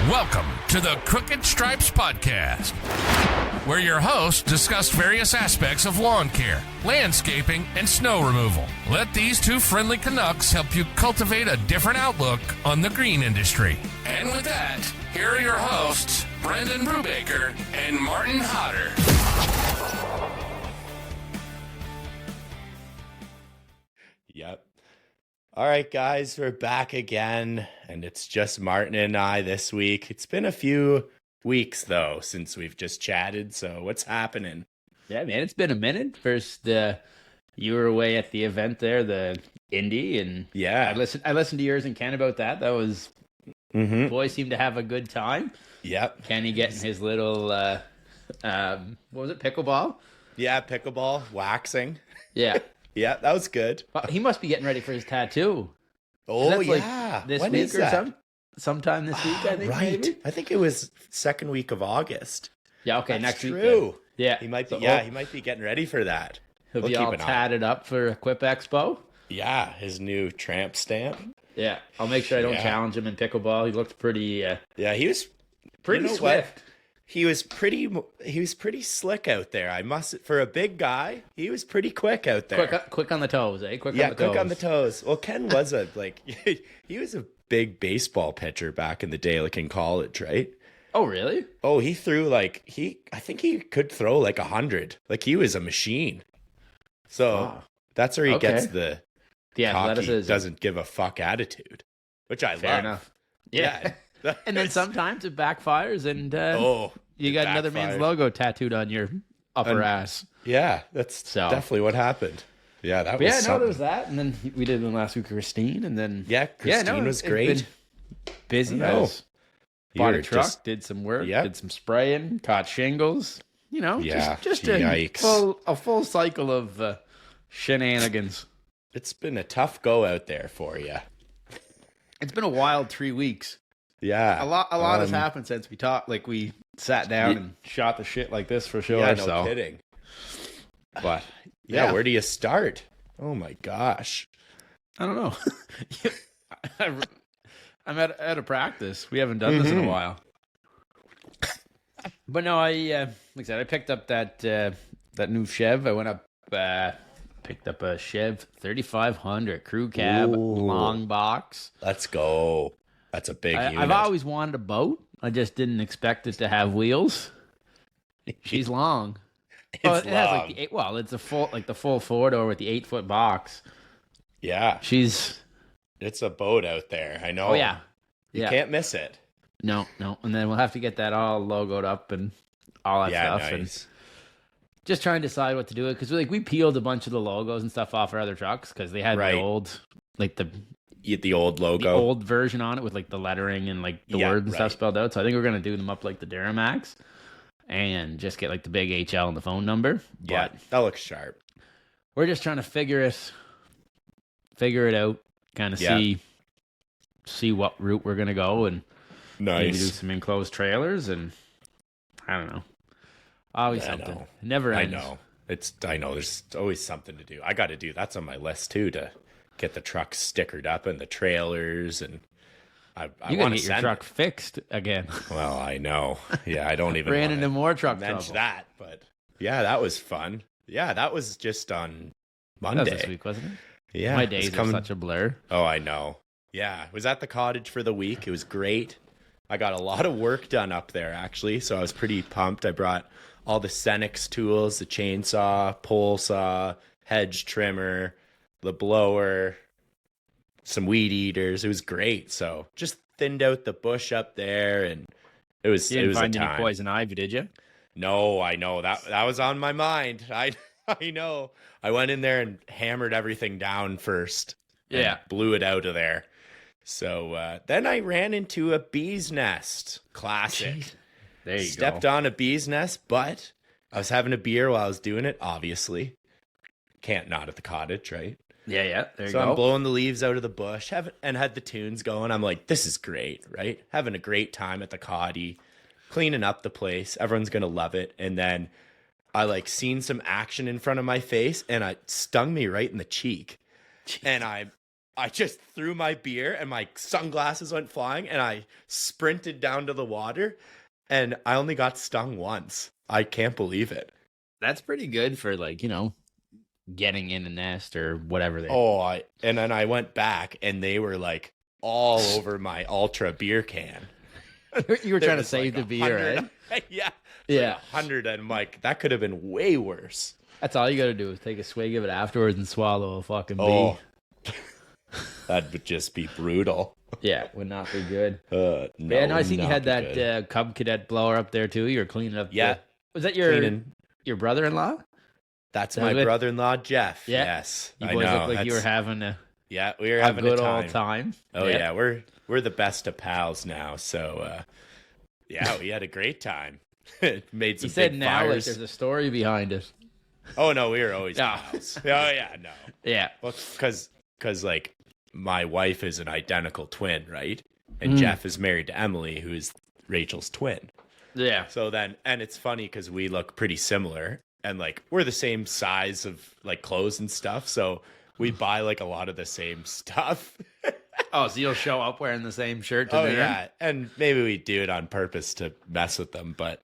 Welcome to the Crooked Stripes Podcast, where your hosts discuss various aspects of lawn care, landscaping, and snow removal. Let these two friendly Canucks help you cultivate a different outlook on the green industry. And with that, here are your hosts, Brendan Brubaker and Martin Hodder. Yep. All right, guys, we're back again, and it's just Martin and I this week. It's been a few weeks, though, since we've just chatted, so what's happening? Yeah, man, it's been a minute. First, you were away at the event there, the Indy, and yeah, I listened to yours and Ken about that. That was, boys seemed to have a good time. Yep. Kenny getting his little, what was it, pickleball? Yeah, pickleball, waxing. Yeah. Yeah, that was good. He must be getting ready for his tattoo. Oh, yeah. This when week is or that? sometime this week, I think, right. maybe? I think it was second week of August. Yeah, okay, That's next week. true. Yeah. He might be, So, he might be getting ready for that. He'll We'll be keep all an eye. tatted up for a Quip Expo. Yeah, his new tramp stamp. Yeah, I'll make sure I don't Yeah. challenge him in pickleball. He looked pretty Yeah, he was pretty you know swift. what? He was pretty slick out there. I must, for a big guy, he was pretty quick out there. Quick on the toes, eh? Quick On the toes. Well, Ken was he was a big baseball pitcher back in the day, like in college, right? Oh, really? Oh, he threw I think he could throw like 100. Like he was a machine. So that's where he gets the cocky, doesn't give a fuck attitude, which I Fair love. enough. Yeah. And then sometimes it backfires, and you got another man's logo tattooed on your upper ass. Yeah, that's definitely what happened. Yeah, that was something. There was that, and then we did one last week with Christine, and then Christine was great. Busy. Bought a truck, did some work, did some spraying, caught shingles. You know, just a full cycle of shenanigans. It's been a tough go out there for you. It's been a wild 3 weeks. Yeah, a lot has happened since we talked. Like we sat down and shot the shit like this for sure. Yeah, no kidding. But where do you start? Oh my gosh, I don't know. I'm at a practice. We haven't done this in a while. But no, like I said, I picked up that new Chev. I went up, picked up a Chev 3500 crew cab long box. Let's go. That's a big unit. I've always wanted a boat. I just didn't expect it to have wheels. She's long. It's it long. Has it's a full 4-door with the 8-foot box. Yeah. It's a boat out there. I know. Oh yeah. You can't miss it. No. And then we'll have to get that all logoed up and all that stuff. Nice. And just trying to decide what to do it, because we peeled a bunch of the logos and stuff off our other trucks because they had the old the old logo, the old version on it with the lettering and the words and stuff spelled out. So I think we're gonna do them up like the Duramax and just get the big HL and the phone number. Yeah, but that looks sharp. We're just trying to figure it out, kind of see what route we're gonna go, and maybe do some enclosed trailers, and I don't know. Always something. It never ends. I know. There's always something to do. I got to do. That's on my list too, to get the truck stickered up and the trailers, and I want to get your truck fixed again. Well, I know. Yeah, I don't even ran into more truck mention trouble. that, but yeah, that was fun. Yeah, that was just on Monday. That was this week, wasn't it? Yeah, my days are such a blur. Oh, I know. Yeah, was at the cottage for the week. It was great. I got a lot of work done up there, actually, so I was pretty pumped. I brought all the Cenex tools, the chainsaw, pole saw, hedge trimmer, the blower, some weed eaters. It was great. So just thinned out the bush up there, and it was You didn't find a time. any poison ivy, did you? No, I know. That was on my mind. I know. I went in there and hammered everything down first. Yeah. Blew it out of there. So then I ran into a bee's nest. Classic. Jeez. There you Stepped on a bee's nest, but I was having a beer while I was doing it, obviously. Can't not at the cottage, right? Yeah. There you So go. I'm blowing the leaves out of the bush and had the tunes going. I'm like, this is great, right? Having a great time at the cotty, cleaning up the place. Everyone's going to love it. And then I seen some action in front of my face, and it stung me right in the cheek. Jeez. And I just threw my beer and my sunglasses went flying and I sprinted down to the water and I only got stung once. I can't believe it. That's pretty good for like, getting in a nest or whatever and then I went back and they were like all over my Ultra beer can. You were trying to save the beer, right? Yeah. Yeah. 100 and I'm like, that could have been way worse. That's all you got to do is take a swig of it afterwards and swallow a fucking bee. Oh, that would just be brutal. Yeah, would not be good. No, I seen you had that Cub Cadet blower up there too. You were cleaning up. Yeah. Was that your brother-in-law? That's my brother-in-law, Jeff. Yeah. Yes. You boys look like you were having we were having a good time. old time. Oh yeah, we're the best of pals now. So we had a great time. Made some You said big now fires. like there's a story behind it. Oh no, we were always pals. Oh yeah, no. Yeah. Well, because like my wife is an identical twin, right? And Jeff is married to Emily, who is Rachel's twin. Yeah. So then, and it's funny because we look pretty similar, and like we're the same size of like clothes and stuff. So we buy like a lot of the same stuff. Oh, so you'll show up wearing the same shirt to dinner? Yeah, and maybe we do it on purpose to mess with them, but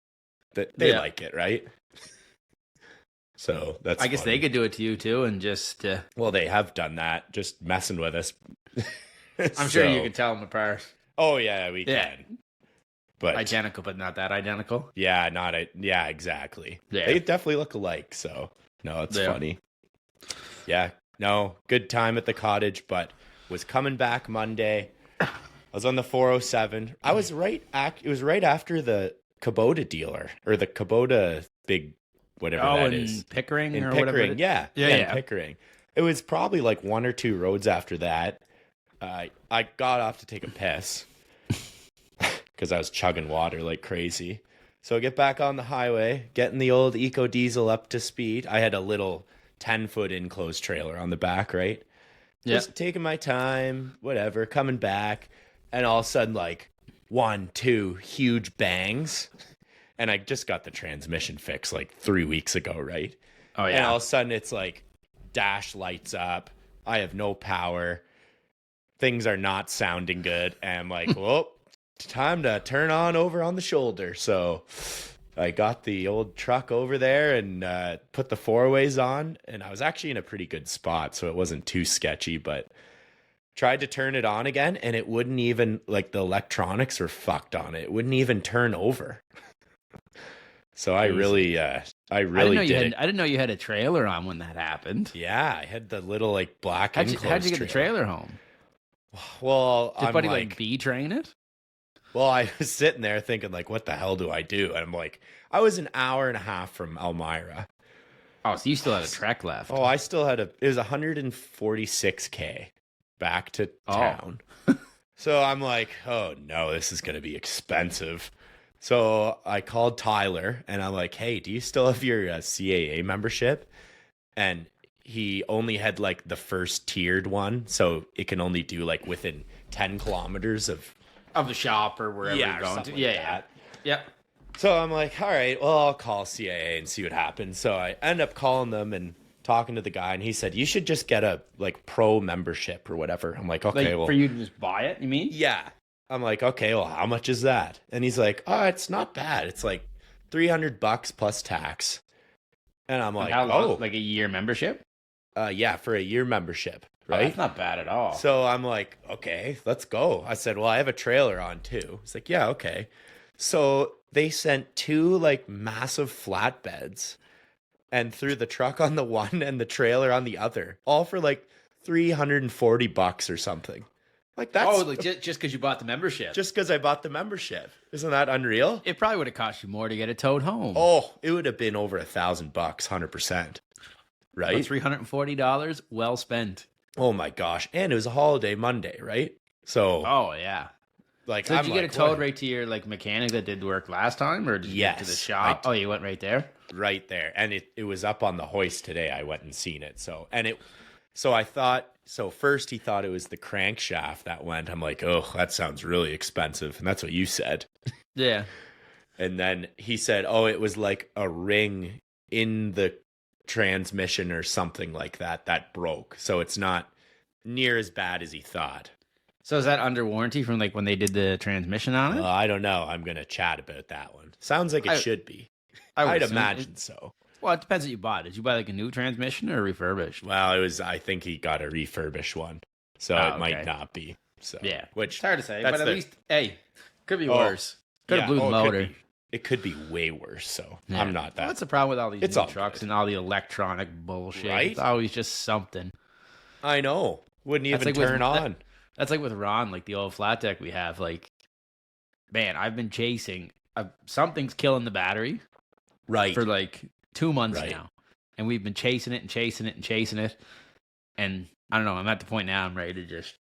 they like it, right? So that's. I guess they could do it to you too, and just. Well, they have done that, just messing with us. I'm sure you can tell them apart. Oh yeah, we can. But identical, but not that identical. Yeah, yeah, exactly. Yeah. They definitely look alike. So no, it's funny. Yeah, no, good time at the cottage, but was coming back Monday. I was on the 407. I was it was right after the Kubota dealer or the Kubota big whatever that is. Pickering in or Pickering, whatever. Yeah. In Pickering. It was probably like 1 or 2 roads after that. I got off to take a piss because I was chugging water like crazy. So I get back on the highway, getting the old Eco Diesel up to speed. I had a little 10-foot enclosed trailer on the back, right? Just taking my time, whatever, coming back. And all of a sudden, like 1, 2 huge bangs. And I just got the transmission fixed like 3 weeks ago, right? Oh, yeah. And all of a sudden, it's like dash lights up. I have no power. Things are not sounding good. And I'm like, well, time to turn on over on the shoulder. So I got the old truck over there and put the 4-ways on. And I was actually in a pretty good spot, so it wasn't too sketchy, but tried to turn it on again. And it wouldn't even, like the electronics were fucked on it. It wouldn't even turn over. So I really did it. I didn't know you had a trailer on when that happened. Yeah, I had the little like black How'd you get the trailer home? Well, did buddy like bee train it? Well, I was sitting there thinking like, what the hell do I do? And I'm like, I was an hour and a half from Elmira. Oh, so you still had a trek left. Oh, I still had it was 146K back to town. So I'm like, oh no, this is going to be expensive. So I called Tyler and I'm like, hey, do you still have your CAA membership? And he only had like the first tiered one. So it can only do like within 10 kilometers of the shop or wherever you're going to. Yeah. So I'm like, all right, well, I'll call CAA and see what happens. So I end up calling them and talking to the guy, and he said, you should just get a like pro membership or whatever. I'm like, okay, like, well, for you to just buy it, you mean? Yeah. I'm like, okay, well, how much is that? And he's like, oh, it's not bad. It's like $300 plus tax. And I'm like, like a year membership? Yeah, for a year membership. Right? Oh, that's not bad at all. So I'm like, okay, let's go. I said, well, I have a trailer on too. He's like, yeah, okay. So they sent 2 like massive flatbeds and threw the truck on the one and the trailer on the other, all for like $340 or something. Like that's like just because you bought the membership. Just because I bought the membership. Isn't that unreal? It probably would have cost you more to get it towed home. Oh, it would have been over $1,000, 100%. Right? $340, well spent. Oh my gosh. And it was a holiday Monday, right? So oh yeah. Like, so did you get it towed right to your like mechanic that did work last time, or did you get to the shop? Oh, you went right there? Right there. And it was up on the hoist today. I went and seen it. So I thought, so first he thought it was the crankshaft that went. I'm like, oh, that sounds really expensive. And that's what you said. Yeah. And then he said, oh, it was like a ring in the transmission or something like that broke. So it's not near as bad as he thought. So is that under warranty from like when they did the transmission on it? I don't know. I'm going to chat about that one. Sounds like it should be. I'd imagine so. Well, it depends what you bought. Did you buy like a new transmission or refurbished? Well, I think he got a refurbished one. So it might not be. So yeah. Which it's hard to say, but at least, hey, could be worse. Could have blew the motor. It could be way worse, so I'm not that. Well, what's the problem with all these new trucks and all the electronic bullshit? Right? It's always just something. I know. Wouldn't even turn on. That's like with Ron, like the old flat deck we have. Like, man, I've been chasing. Something's killing the battery. Right. For like 2 months now. And we've been chasing it and chasing it and chasing it. And I don't know. I'm at the point now I'm ready to just...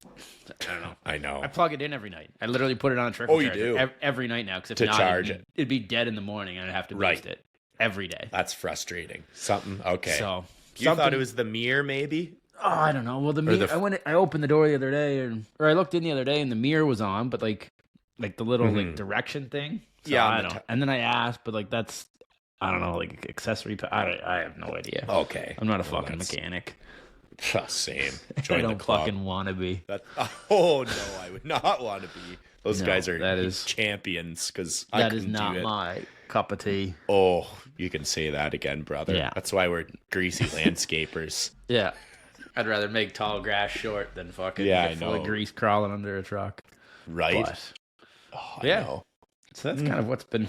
I don't know. I know. I plug it in every night. I literally put it on a trickle charger. You do? Every night now. Because if not, it'd be dead in the morning and I'd have to boost it every day. That's frustrating. Something. Okay. So you thought it was the mirror, maybe? Oh, I don't know. Well, the mirror. I opened the door the other day, or I looked in the other day, and the mirror was on, but like the little like direction thing. So I don't know. And then I asked, but like that's I don't know, like accessory. I have no idea. Okay. I'm not a fucking mechanic. Same. I don't fucking want to be. Oh no, I would not want to be. Those guys are champions because that is not my cup of tea. Oh, you can say that again, brother. Yeah. That's why we're greasy landscapers. Yeah. I'd rather make tall grass short than fucking get full of grease crawling under a truck. Right. But, I know. So that's kind of what's been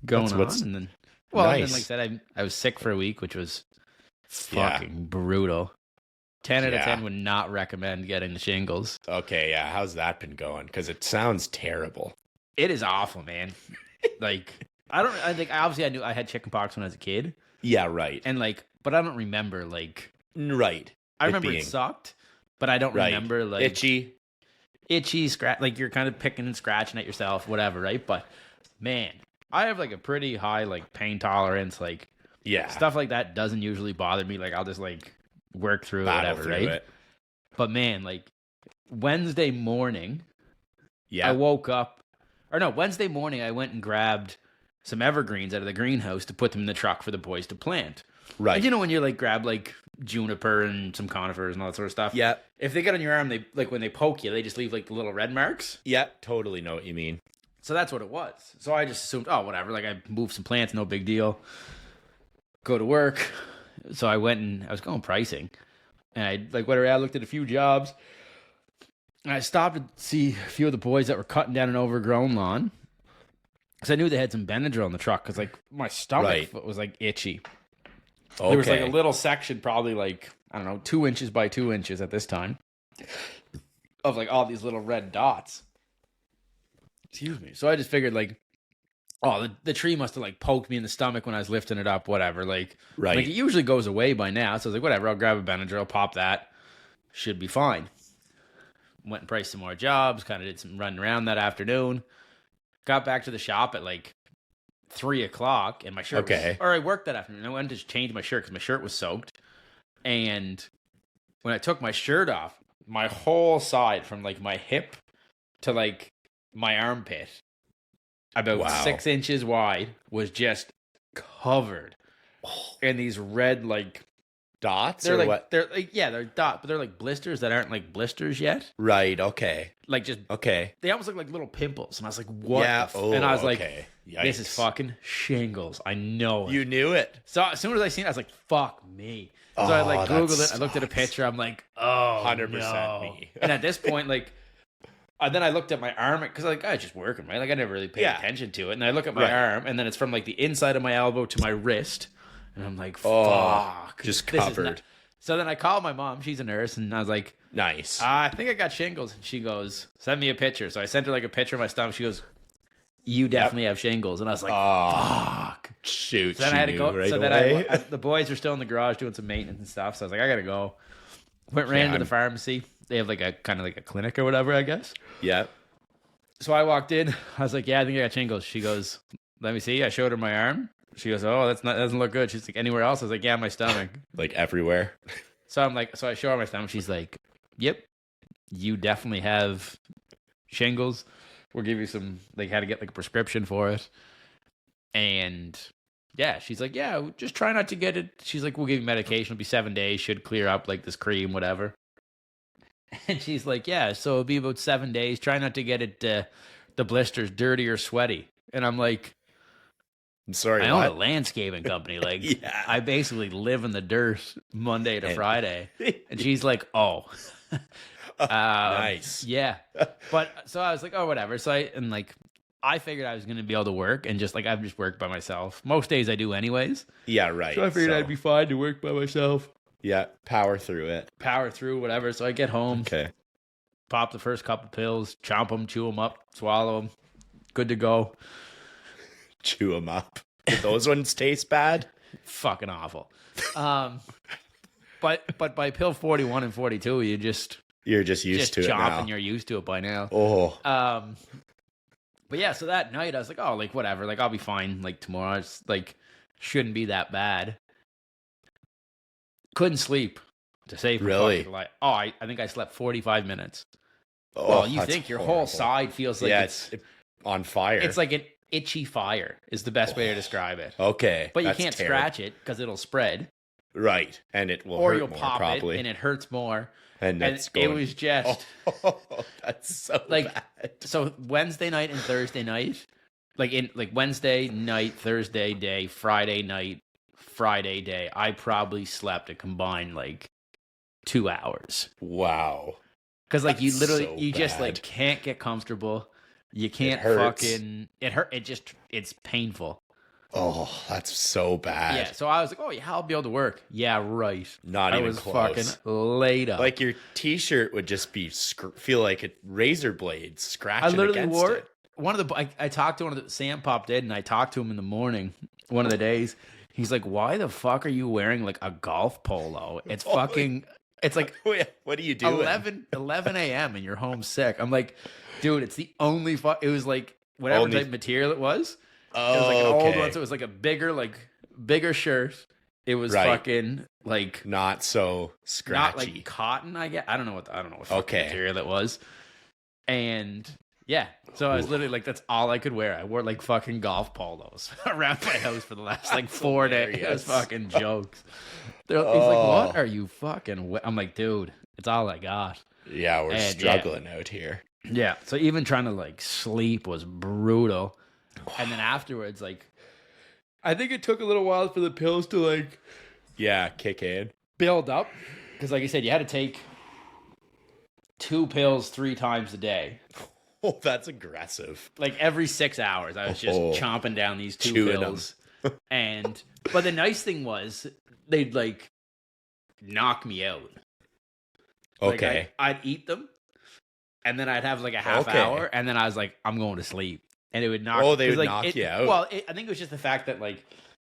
going on. And then, and then, like I said, I was sick for a week, which was fucking brutal. 10 out of 10 would not recommend getting the shingles. Okay, yeah. How's that been going? Because it sounds terrible. It is awful, man. Like, obviously I knew I had chickenpox when I was a kid. Yeah, right. And like, but I don't remember like. Right. I remember it sucked, but I don't remember like. Itchy, scratch. Like you're kind of picking and scratching at yourself, whatever, right? But man, I have like a pretty high like pain tolerance. Like, stuff like that doesn't usually bother me. Like I'll just like work through it, whatever, right? But man, like Wednesday morning, I woke up, Wednesday morning I went and grabbed some evergreens out of the greenhouse to put them in the truck for the boys to plant. Right. And you know when you like grab like juniper and some conifers and all that sort of stuff? Yeah. If they get on your arm, they like when they poke you, they just leave like the little red marks. Yeah, totally know what you mean. So that's what it was. So I just assumed, whatever. Like I moved some plants, no big deal. Go to work. So I went and I was going pricing. And I looked at a few jobs. And I stopped to see a few of the boys that were cutting down an overgrown lawn. Because I knew they had some Benadryl in the truck. Because like my stomach was like itchy. Okay. There was like a little section, probably like, I don't know, 2 inches by 2 inches at this time, of like all these little red dots. Excuse me. So I just figured like, the tree must have like poked me in the stomach when I was lifting it up, whatever. Like, like it usually goes away by now. So I was like, whatever, I'll grab a Benadryl, pop that. Should be fine. Went and priced some more jobs, kind of did some running around that afternoon. Got back to the shop at like 3:00 and my shirt I worked that afternoon. I went to change my shirt because my shirt was soaked. And when I took my shirt off, my whole side from like my hip to like my armpit, about 6 inches wide, was just covered in these red like dots. They're or like what? they're like they're dots, but they're like blisters that aren't like blisters yet. Right. Okay. Like just they almost look like little pimples, and I was like, "What?" Yeah. And I was like, "This is fucking shingles." I know it. You knew it. So as soon as I seen it, I was like, "Fuck me." So I like Googled it. I looked at a picture. I'm like, "Oh, 100% me." And at this point, like, then I looked at my arm because like I was just working, right? Like I never really paid attention to it. And I look at my arm, and then it's from like the inside of my elbow to my wrist, and I'm like, "Fuck!" Just covered. So then I called my mom. She's a nurse, and I was like, "Nice. I think I got shingles." And she goes, "Send me a picture." So I sent her like a picture of my stomach. She goes, "You definitely have shingles." And I was like, "Fuck!" Shoot. So then I had to go. Right so then the boys were still in the garage doing some maintenance and stuff. So I was like, "I gotta go." Ran to the pharmacy. They have like a kind of like a clinic or whatever, I guess. Yeah. So I walked in. I was like, "Yeah, I think I got shingles." She goes, "Let me see." I showed her my arm. She goes, "Oh, that doesn't look good." She's like, "Anywhere else?" I was like, "Yeah, my stomach." Like everywhere. So I'm like, so I show her my stomach. She's like, "Yep, you definitely have shingles. We'll give you some, like, how to get like a prescription for it." And yeah, she's like, "Yeah, just try not to get it." She's like, "We'll give you medication. It'll be 7 days. Should clear up like this cream, whatever." And she's like, yeah, so it'll be about 7 days. Try not to get it, the blisters dirty or sweaty. And I'm like, I'm sorry, I own a landscaping company. Like, Yeah. I basically live in the dirt Monday to Friday. And she's like, oh. Nice. Yeah. But so I was like, oh, whatever. So I figured I was going to be able to work, and just like I've just worked by myself. Most days I do anyways. Yeah, right. So I figured I'd be fine to work by myself. Yeah, power through it. Power through, whatever. So I get home. Okay. Pop the first couple pills, chomp them, chew them up, swallow them. Good to go. Chew them up. Did those ones taste bad? Fucking awful. But by pill 41 and 42, you're just used to it now. And you're used to it by now. Oh. But yeah, so that night I was like, oh, like whatever, like I'll be fine. Like tomorrow, it's like shouldn't be that bad. Couldn't sleep to save. Really? Oh, I think I slept 45 minutes. Oh, well, you think your whole side feels like it's on fire. It's like an itchy fire is the best way to describe it. Okay. But you can't scratch it because it'll spread. Right. And it will or hurt you'll more, pop probably. it and it hurts more. And it was just that's so like bad. So Wednesday night and Thursday night, like Wednesday night, Thursday day, Friday night, Friday day, I probably slept a combined like 2 hours. Wow. Because like you literally so you just bad. like can't get comfortable. You can't it's painful. Oh, that's so bad. Yeah, so I was like, oh yeah, I'll be able to work. Yeah, right. Not even close. I was fucking laid up. Like your t-shirt would just be feel like a razor blade scratching I literally against wore it. One of the I talked to one of the Sam popped in, and I talked to him in the morning one of the days. He's like, why the fuck are you wearing like a golf polo? It's fucking it's like what are you doing? 11 a.m. and you're home sick. I'm like, dude, it's the only it was like whatever type of material it was. Oh, it was like an old one, so it was like a bigger shirt. It was fucking like not so scratchy. Not like cotton, I guess. I don't know what fucking material it was. And yeah, so I was literally like, that's all I could wear. I wore like fucking golf polos around my house for the last like 4 days. It was fucking jokes. He's like, what are you fucking? I'm like, dude, it's all I got. Yeah, we're struggling out here. Yeah, so even trying to like sleep was brutal. And then afterwards, like, I think it took a little while for the pills to like, kick in, build up, because like I said, you had to take 2 pills 3 times a day. Oh, that's aggressive. Like every 6 hours, I was just chomping down these 2 pills. But the nice thing was they'd like knock me out. Okay, like, I'd eat them, and then I'd have like a half hour, and then I was like, I'm going to sleep. And it would knock. Oh, they would knock you out. Well, I think it was just the fact that like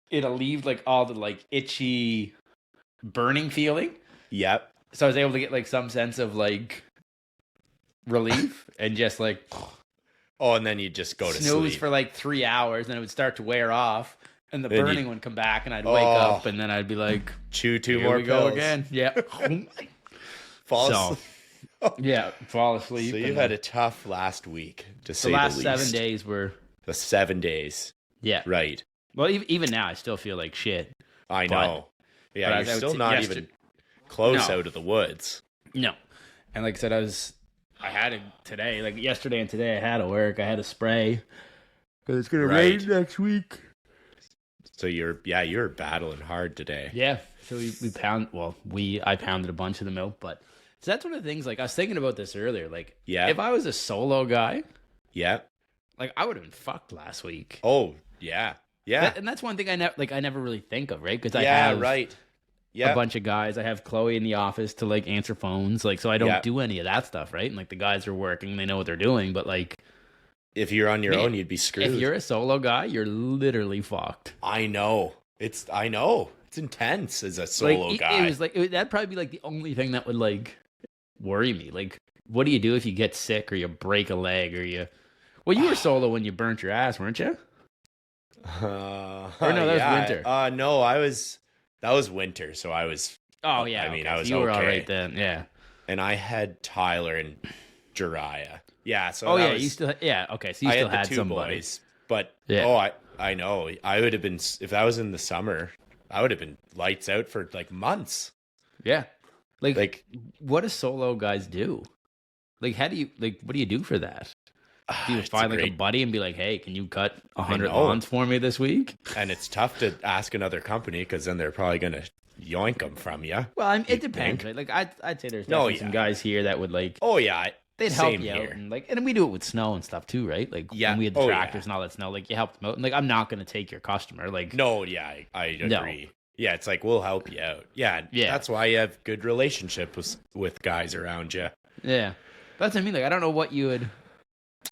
it alleviated like all the like itchy, burning feeling. Yep. So I was able to get like some sense of like relief and just like. Oh, and then you just go to sleep. Snooze for like 3 hours, and it would start to wear off, and the burning would come back, and I'd wake up, and then I'd be like, chew 2 here more we pills. go again. Yeah. Fall asleep. Yeah, fall asleep. So you've had a tough last week, to say the least. The last 7 days were... The 7 days. Yeah. Right. Well, even now, I still feel like shit. I know. Yeah, you're still not even close out of the woods. No. And like I said, I had it today, like yesterday and today I had to work. I had to spray. Because it's going to rain next week. So you're battling hard today. Yeah. So I pounded a bunch of the milk, but... So that's one of the things, like, I was thinking about this earlier. Like, if I was a solo guy, like, I would have been fucked last week. Oh, yeah. Yeah. And that's one thing I never really think of, right? Because I have a bunch of guys. I have Chloe in the office to, like, answer phones. Like, so I don't do any of that stuff, right? And, like, the guys are working. They know what they're doing. But, like... If you're on your own, you'd be screwed. If you're a solo guy, you're literally fucked. I know. It's intense as a solo guy. It was, like... that'd probably be, like, the only thing that would, like... worry me. Like, what do you do if you get sick or you break a leg or you... Well, you were solo when you burnt your ass, weren't you? Or no, that was winter. No, that was winter, so I was... Oh, yeah. I mean, I was you were all right then, yeah. And I had Tyler and Jariah. Yeah, so... you still... Yeah, okay, so you still had somebody. Boys, but, I know. I would have been... If that was in the summer, I would have been lights out for, like, months. Yeah. Like, what do solo guys do? Like, how do you what do you do for that? Do you find a buddy and be like, hey, can you cut 100 lawns for me this week? And it's tough to ask another company because then they're probably going to yoink them from you. Well, it depends, right? Like, I'd say there's definitely some guys here that would like. Oh yeah, they'd help you out, and we do it with snow and stuff too, right? Like when we had the tractors and all that snow, like you help them out. And like I'm not going to take your customer, like no, yeah, I agree. No. Yeah, it's like we'll help you out. Yeah, that's why you have good relationships with guys around you. Yeah, that's what I mean. Like I don't know what you would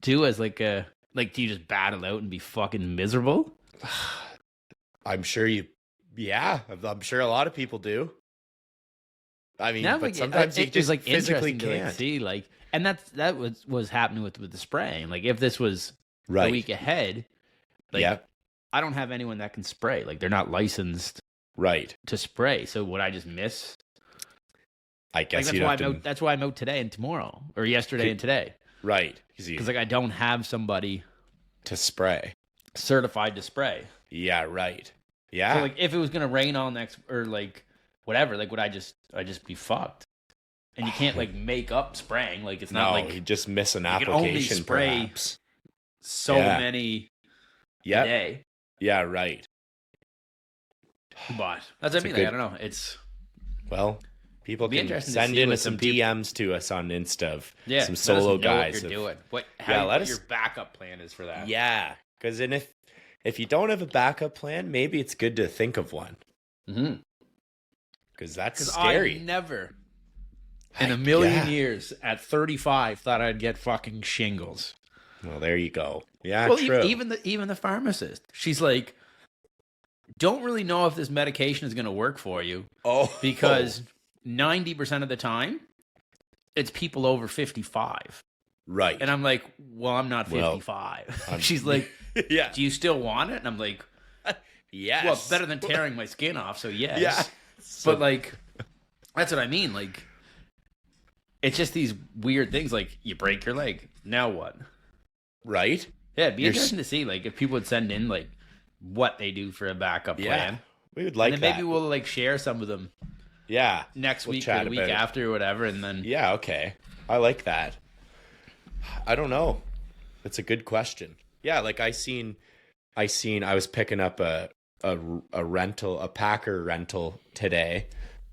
do as like do you just battle out and be fucking miserable? I'm sure I'm sure a lot of people do. I mean, but sometimes you just like physically can't. To see, like, and that was happening with the spraying. Like, if this was a week ahead, like, I don't have anyone that can spray. Like, they're not licensed, to spray. So would I just miss? I guess that's why I'm out today and tomorrow, or yesterday and today. Right. Because like I don't have somebody to spray, certified to spray. Yeah. Right. Yeah. So like if it was gonna rain all next or like whatever, like would I just be fucked? And you can't like make up spraying. Like it's not like you just miss an application. You can only spray perhaps. So many a day. Yeah. Right. But that's what I mean. Like, I don't know. It's people can send in some DMs to us on Insta of some solo guys. What you're doing. What your backup plan is for that. Yeah, because if you don't have a backup plan, maybe it's good to think of one. Because that's scary. I never, in a million years, at 35, thought I'd get fucking shingles. Well, there you go. Yeah, true. Even the pharmacist, she's like, don't really know if this medication is going to work for you. Because 90% of the time, it's people over 55. Right. And I'm like, well, I'm not 55. She's like, do you still want it? And I'm like, yes. Well, it's better than tearing my skin off, so yes. Yeah. But like, that's what I mean. Like, it's just these weird things. Like, you break your leg. Now what? Right. Yeah, it'd be interesting to see, like, if people would send in, like, what they do for a backup plan. We would like and then maybe we'll, like, share some of them. Yeah. Next week or the week after or whatever, and then... Yeah, okay. I like that. I don't know. That's a good question. Yeah, like I was picking up a packer rental today.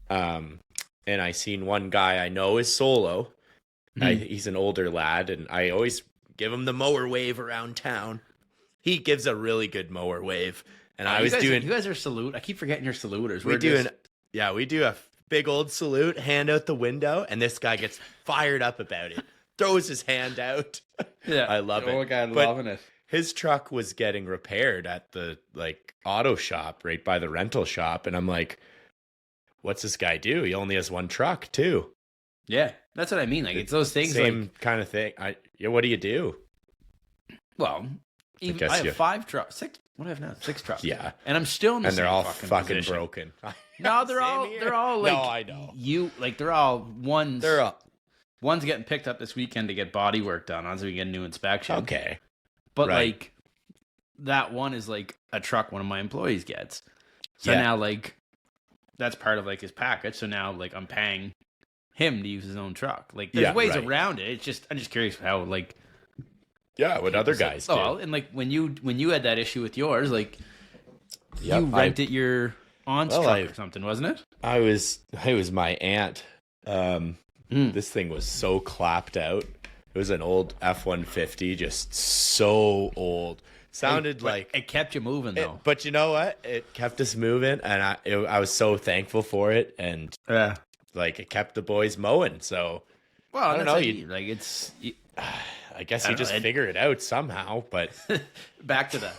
And I seen one guy I know is solo. He's an older lad, and I always give him the mower wave around town. He gives a really good mower wave. And you guys are salute. I keep forgetting you're saluters. We do a big old salute, hand out the window, and this guy gets fired up about it. Throws his hand out. Yeah. I love it. Oh, God, loving it. His truck was getting repaired at the auto shop right by the rental shop, and I'm like, what's this guy do? He only has one truck too. Yeah, that's what I mean. Like, it's those things. Same kind of thing. What do you do? Well, I have 5 trucks. 6. What do I have now? 6 trucks. Yeah, and I'm still in the and they're all fucking position. broken. No, they're all like. No, I know. They're all ones. One's getting picked up this weekend to get body work done on, so we get a new inspection. Okay, but like that one is like a truck one of my employees gets. So now like that's part of like his package. So now like I'm paying him to use his own truck. Like there's ways around it. It's just I'm just curious how like. Yeah, what other guys do. Oh, and like when you had that issue with yours, like you rented your aunt's truck or something, wasn't it? It was my aunt. This thing was so clapped out. It was an old F-150, just so old. Sounded like it kept you moving though. But you know what? It kept us moving, and I was so thankful for it. And like it kept the boys mowing. So I don't know. I guess you just figure it out somehow, but back to the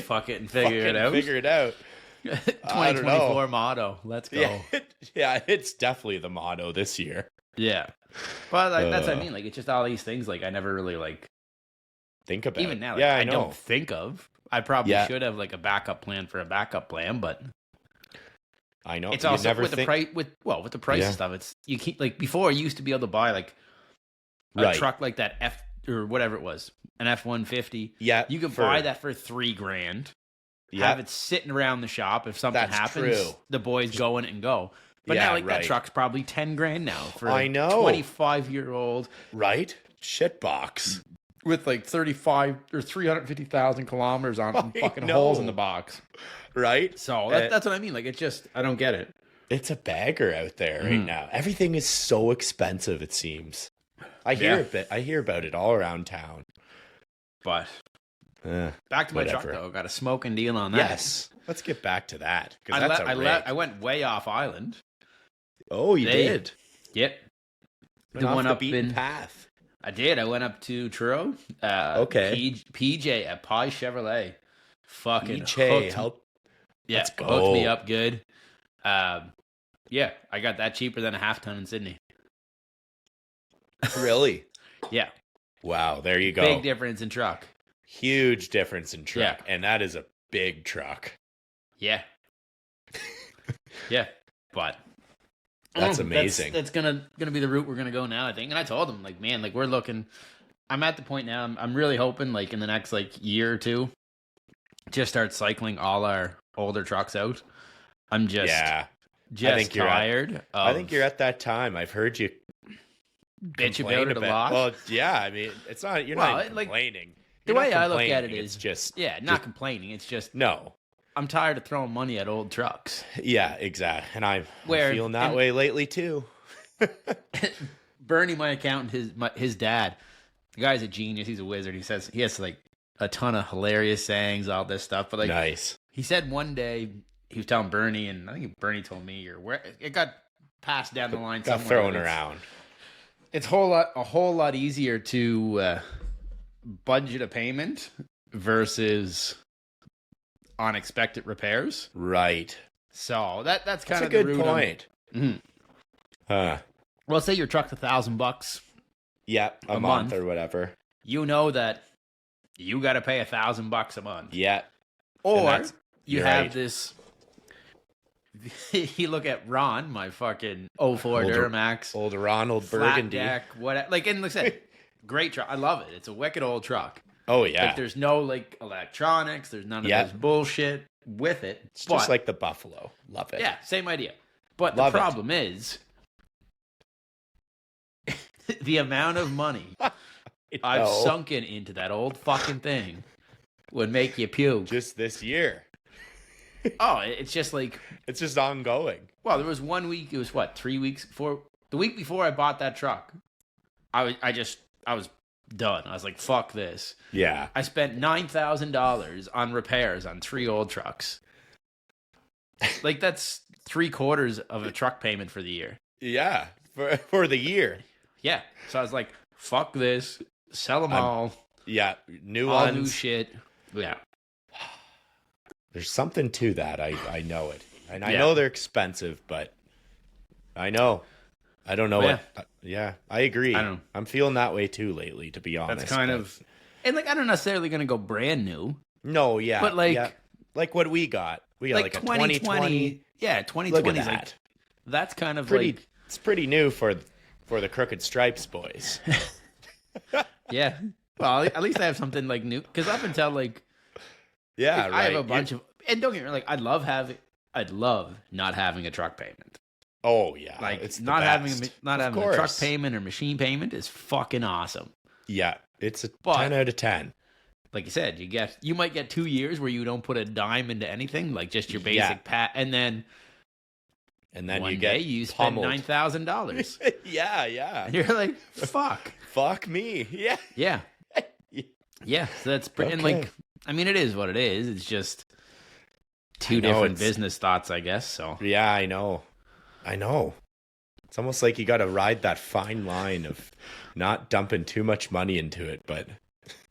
fuck it and figure it out. Figure it out. 2024 motto. Let's go. Yeah, it's definitely the motto this year. Yeah, but that's what I mean. Like it's just all these things. Like I never really like think about. Even now, I don't think of. I probably should have like a backup plan for a backup plan, but I know it's also with the price. With the price and stuff. It's you keep like before. You used to be able to buy like a truck like that F or whatever it was, an F-150. Yeah, you could buy that for $3,000. Yeah. Have it sitting around the shop. If something happens, the boys go in and go. But now, like, that truck's probably 10 grand now for a 25-year-old. Right? Shit box. With like 35 or 350,000 kilometers on and fucking holes in the box. Right? So that's what I mean. Like, it's just, I don't get it. It's a bagger out there right now. Everything is so expensive, it seems. I hear about it all around town. But back to my truck, though. Got a smoking deal on that. Yes. Let's get back to that. I went way off island. Oh, you did? Yep. The one up in path. I did. I went up to Truro. PJ at Pie Chevrolet. Fucking hooked me up good. Yeah, I got that cheaper than a half ton in Sydney. Really? Yeah. Wow, there you go. Big difference in truck. Huge difference in truck. Yeah. And that is a big truck. Yeah. Yeah. But that's amazing. That's gonna be the route we're gonna go now, I think. And I told him, like, man, like, we're looking. I'm at the point now. I'm really hoping, like, in the next year or two, just start cycling all our older trucks out. I'm just tired. I think you're at that time. I've heard you bitch about it a lot. Well, yeah. I mean, it's not. You're not complaining. The way I look at it is just not complaining. It's just no. I'm tired of throwing money at old trucks. Yeah, exactly. And I'm feeling that way lately too. Bernie, my accountant, his dad, the guy's a genius. He's a wizard. He says he has like a ton of hilarious sayings, all this stuff. But like, nice. He said one day he was telling Bernie, and I think Bernie told me, or where it got passed down the line. Got thrown around. It's a whole lot easier to budget a payment versus unexpected repairs. Right. So that's kind of a good point. Well, say your truck's $1,000. Yeah, a month or whatever. You know that you got to pay $1,000 a month. Yeah. Or you have this. You look at Ron, my fucking 04 Duramax, old Ronald Burgundy, deck, what? Like, and like I said, great truck. I love it. It's a wicked old truck. Oh yeah. Like, there's no like electronics. There's none of this bullshit with it. It's just like the Buffalo. Love it. Yeah, same idea. But the problem is the amount of money I've sunken into that old fucking thing would make you puke. Just this year. Oh, it's just like... It's just ongoing. Well, there was 1 week, it was what, 3 weeks before... The week before I bought that truck, I was done. I was like, fuck this. Yeah. I spent $9,000 on repairs on 3 old trucks. Like, that's 3/4 of a truck payment for the year. Yeah, for the year. Yeah. So I was like, fuck this. Sell them all. Yeah, all new shit. Yeah. There's something to that. I know it. And I know they're expensive, but I know. I don't know what. I agree. I'm feeling that way too lately, to be honest. That's kind of. And like, I'm not necessarily going to go brand new. No, yeah. But like. Like what we got. We got like a 2020. Yeah, 2020 is like. That's kind of pretty, like. It's pretty new for the Crooked Stripes boys. Yeah. Well, at least I have something like new. Because up until like. Yeah, right. I have a bunch of, and don't get me wrong, like I'd love not having a truck payment. Oh yeah, like it's not having a truck payment or machine payment is fucking awesome. Yeah, it's a 10 out of 10. Like you said, you might get 2 years where you don't put a dime into anything, like just your basic and then one day you spend $9,000. Yeah. And you're like, fuck me. Yeah. So that's pretty, and like. I mean, it is what it is. It's just two different business thoughts, I guess. So yeah, I know. It's almost like you got to ride that fine line of not dumping too much money into it, but.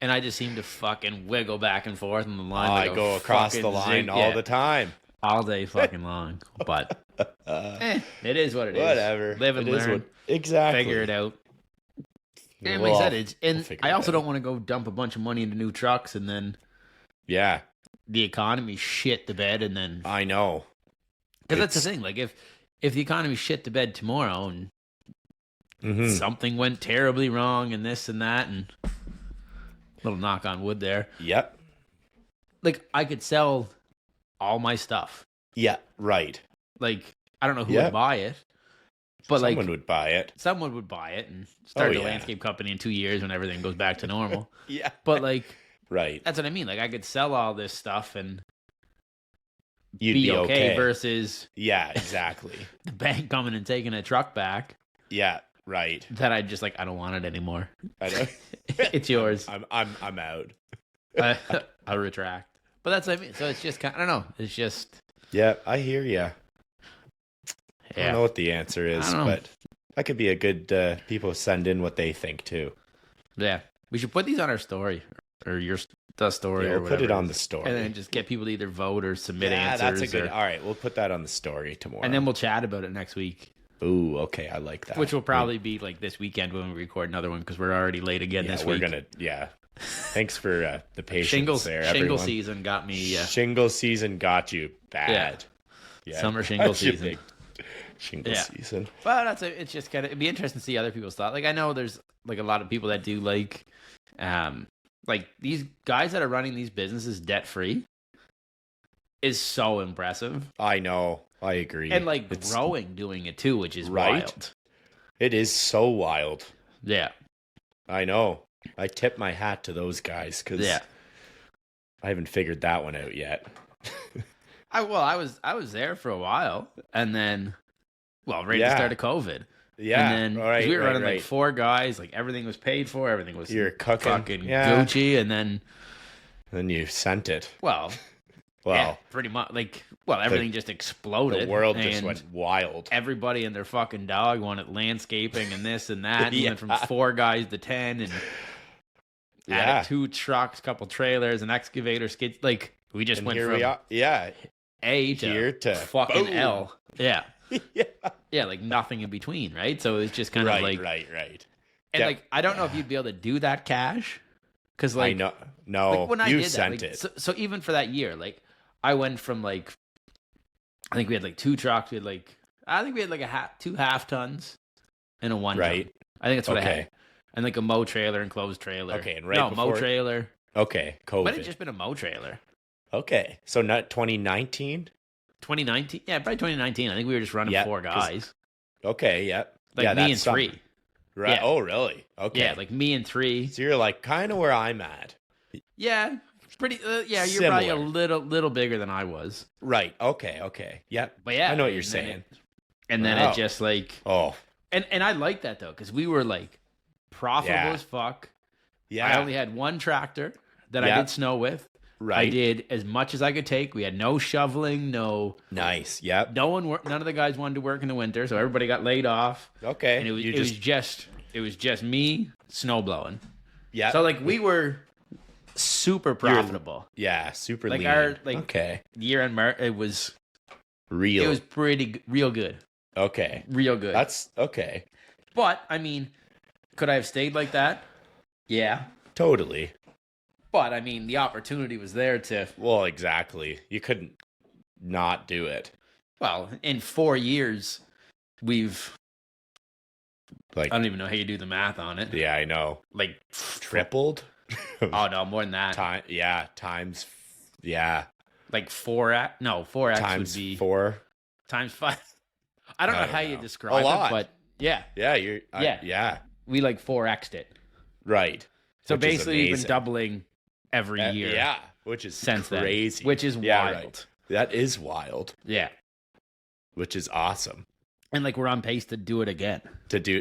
And I just seem to fucking wiggle back and forth on the line. I go across the line all the time, all day fucking long. But it is what it is. Whatever. Live and learn. Exactly. Figure it out. And like I said, I also don't want to go dump a bunch of money into new trucks and then. Yeah. The economy shit the bed and then... I know. Because that's the thing. Like, if the economy shit the bed tomorrow and something went terribly wrong and this and that and... Little knock on wood there. Yep. Like, I could sell all my stuff. Yeah, right. Like, I don't know who would buy it, but someone would buy it. Someone would buy it and start a landscape company in 2 years when everything goes back to normal. Yeah. But like, right. That's what I mean. Like, I could sell all this stuff and you'd be okay versus yeah, exactly. the bank coming and taking a truck back. Yeah, right. That I just like, I don't want it anymore. I know. It's yours. I'm out. I'll retract. But that's what I mean. So it's just kind of, I don't know. It's just. Yeah, I hear you. I don't know what the answer is, but that could be a good, people send in what they think too. Yeah. We should put these on our story or the story or whatever. We'll put it on the story. And then just get people to either vote or submit answers. Yeah, that's a good, all right, we'll put that on the story tomorrow. And then we'll chat about it next week. Ooh, okay, I like that. Which will probably be like this weekend when we record another one because we're already late again this week. Thanks for the patience Shingles, there, everyone. Shingle season got me. Shingle season got you bad. Yeah. Summer shingle season. Shingle season. Well, it's just kind of, it'd be interesting to see other people's thoughts. Like, I know there's like a lot of people that do like these guys that are running these businesses debt free is so impressive. I know. I agree. And like it's growing doing it too, which is wild. It is so wild. Yeah. I know. I tip my hat to those guys because I haven't figured that one out yet. I was there for a while, and then, at the start of COVID. Yeah, and then we were running like 4 guys, like everything was paid for, everything was fucking Gucci, and then you sent it. Pretty much. Like, everything just exploded. The world just went wild. Everybody and their fucking dog wanted landscaping and this and that. And went from 4 guys to 10, and added 2 trucks, couple trailers, an excavator, skids. Like, we just went from A to fucking boom. L. Yeah. Yeah, like nothing in between, right? So it's just kind of like right. And like, I don't know if you'd be able to do that cash, because like, I know, no, like when I you did sent that, it. So even for that year, like I went from like, I think we had like 2 trucks. I think we had like 2 half tons and a 1 ton. Right. I think that's what I had. And like a mow trailer and closed trailer. Okay, and before... mow trailer. Okay, COVID. But it's just been a mow trailer. Okay, so not 2019. 2019, yeah, probably 2019. I think we were just running 4 guys. Okay, yep. Like me and 3. Right. Yeah. Oh, really? Okay. Yeah, like me and 3. So you're like kind of where I'm at. Yeah, pretty. You're similar. Probably a little bigger than I was. Right. Okay. Yep. But yeah, I know what you're saying. Then it just like and I like that though, because we were like profitable as fuck. Yeah. I only had 1 tractor that I did snow with. Right. I did as much as I could take. We had no shoveling, no. Nice. Yep. None of the guys wanted to work in the winter, so everybody got laid off. Okay. And it was just me snow blowing. Yeah. So like we were super profitable. Super like lean. Our year end it was real. It was real good. Okay. Real good. That's okay. But I mean, could I have stayed like that? Yeah. Totally. But, I mean, the opportunity was there to... Well, exactly. You couldn't not do it. Well, in 4 years, we've... Like, I don't even know how you do the math on it. Yeah, I know. Like... Tripled? Oh, no, more than that. Times... Yeah. Like 4x? No, 4x times would be... 4? Times 5. I don't know how you describe it, but yeah. Yeah, yeah. We like 4x'd it. Right. So basically, we've been doubling... every year. Yeah, which is since crazy. Then, which is wild. Right. That is wild. Yeah. Which is awesome. And like we're on pace to do it again.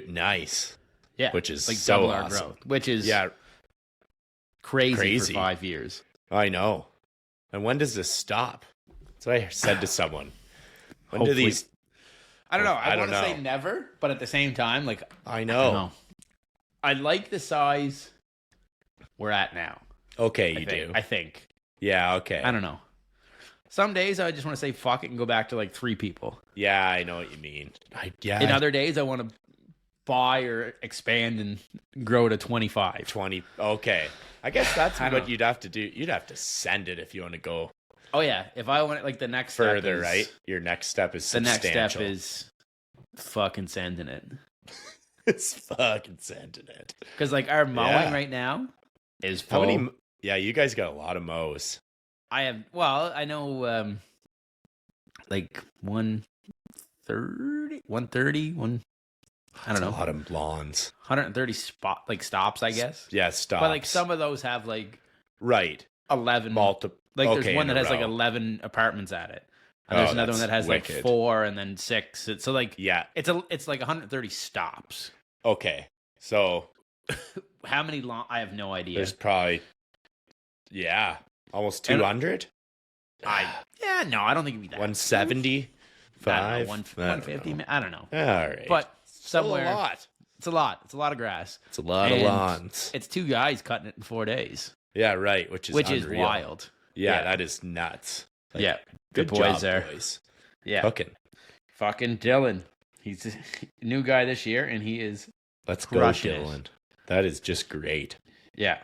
Nice. Yeah. Which is like so double awesome. Our growth. Which is crazy for 5 years. I know. And when does this stop? That's what I said to someone. When Hopefully. do these... I don't know. I want to say never, but at the same time, like... I know. I like the size we're at now. Okay, you do. I think. Yeah, okay. I don't know. Some days I just want to say fuck it and go back to like 3 people. Yeah, I know what you mean. In other days I want to buy or expand and grow to 25. 20. Okay. I guess that's what you'd have to do. You'd have to send it if you want to go. Oh yeah, if I want it, like the next further, step is, right? Your next step is substantial. The next step is fucking sending it. It's fucking sending it. Because like our mowing right now is full. How many? Yeah, you guys got a lot of mows. I have. Well, I know like 1, 130, 130, I don't know. A lot of lawns. 130 stops, I guess. Yeah, stops. But like some of those have like right 11 there's one that has like 11 apartments at it. And there's another one that has wicked. like 4 and then 6. So like it's like 130 stops. Okay. So how many I have no idea. There's probably almost 200. I don't think it'd be that. 170. 150. I don't know. All right. But somewhere still a lot. It's a lot. It's a lot of grass. It's a lot of lawns. It's 2 guys cutting it in 4 days. Yeah, right. Which is wild. Yeah, that is nuts. Like, good boys job, there. Boys. Yeah. Cooking. Fucking Dylan. He's a new guy this year, and he is Let's go, Dylan. That is just great. Yeah.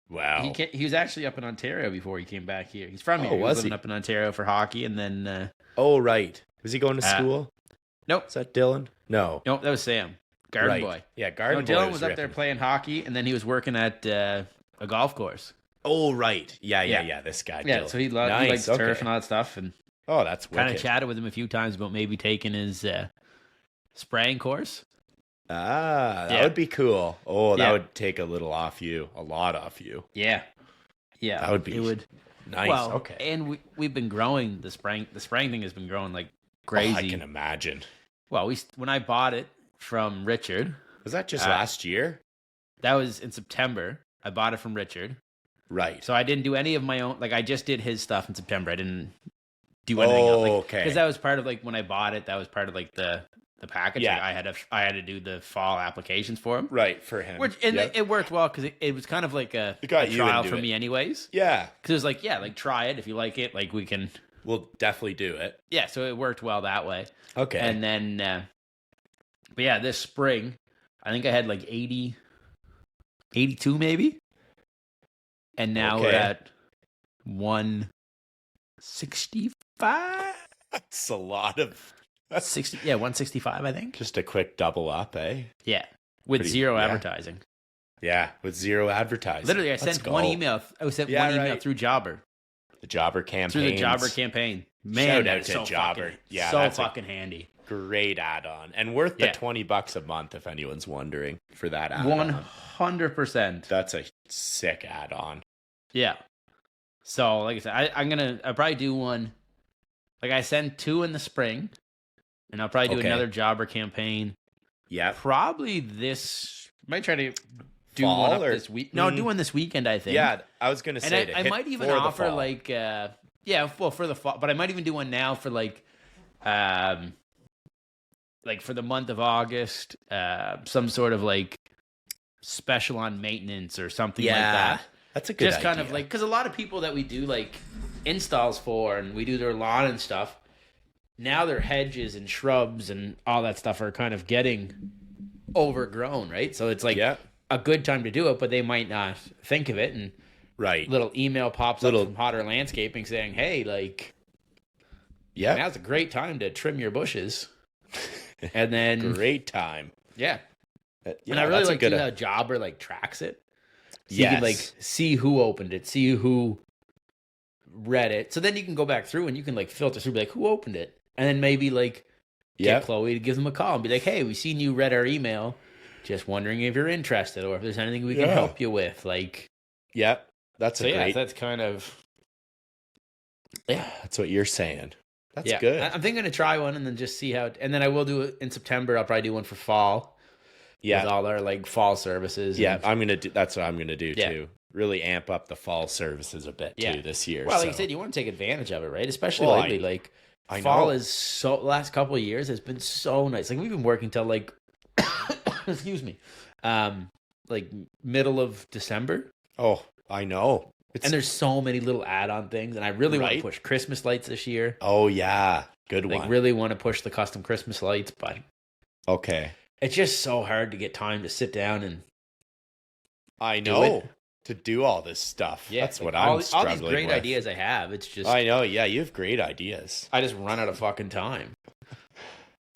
Wow. He was actually up in Ontario before he came back here. He's from here. He was living up in Ontario for hockey, and then... oh, right. Was he going to school? Nope. Is that Dylan? No. Nope, that was Sam. Garden boy. Yeah, Garden boy. Dylan was up there playing hockey, and then he was working at a golf course. Oh, right. Yeah. This guy, Yeah, Dylan. so he likes turf and all that stuff, and that's wicked. kind of chatted with him a few times about maybe taking his spraying course. That would be cool. Oh, that would take a lot off you. Yeah. That would be. It would. Nice. Well, okay. And we've been growing the spraying thing has been growing like crazy. I can imagine. Well, when I bought it from Richard, was that just last year? That was in September. I bought it from Richard. Right. So I didn't do any of my own. Like I just did his stuff in September. I didn't do anything else. Like, okay. Because that was part of like when I bought it. That was part of like the package. Yeah. Like, I had to do the fall applications for him. Right, for him. It worked well because it was kind of like a trial for me anyways. Yeah. Because it was like try it. If you like it, like we'll definitely do it. Yeah, so it worked well that way. Okay. And then, but yeah, this spring, I think I had like 82 maybe. And now we're at 165. That's a lot of 60. Yeah, 165, I think. Just a quick double up, eh? Yeah, with zero advertising. Yeah, with zero advertising. Literally, I sent one email. I sent one email through Jobber. The Jobber campaign. Through the Jobber campaign. Man, shout out to Jobber. So fucking handy. Great add-on, and worth the $20 a month if anyone's wondering for that add-on. 100%. That's a sick add-on. Yeah. So, like I said, I'll probably do one. Like I send 2 in the spring, and I'll probably do another Jobber campaign. Yeah. Probably might try to do one up this week. No, do one this weekend, I think. Yeah, I was gonna say. And I might even offer like for the fall, but I might even do one now for like for the month of August, some sort of like special on maintenance or something like that. That's a good idea. Just kind of like, because a lot of people that we do like installs for and we do their lawn and stuff, now their hedges and shrubs and all that stuff are kind of getting overgrown, right? So it's like a good time to do it, but they might not think of it. And little email pops up from Hotter Landscaping saying, hey, like, now's a great time to trim your bushes. And then great time. Yeah. And I really like how Jobber like tracks it. So you can like see who opened it, see who read it. So then you can go back through and you can like filter through, be like, who opened it? And then maybe like get Chloe to give them a call and be like, hey, we've seen you read our email. Just wondering if you're interested or if there's anything we can help you with. Like, that's great. That's kind of that's what you're saying. That's good. I'm thinking to try one and then just see how. And then I will do it in September. I'll probably do one for fall. Yeah, with all our like fall services. Yeah, I'm gonna do. That's what I'm gonna do too. Really amp up the fall services a bit too this year. Well, like you said, you want to take advantage of it, right? Especially lately. Fall is so. Last couple of years has been so nice. Like we've been working till like, excuse me, like middle of December. Oh, I know. And there's so many little add-on things, and I really want to push Christmas lights this year. Oh yeah, good one. Like really want to push the custom Christmas lights, but it's just so hard to get time to sit down and to do all this stuff. Yeah, that's what I'm struggling with. All these great ideas I have. It's just I know. Yeah, you have great ideas. I just run out of fucking time.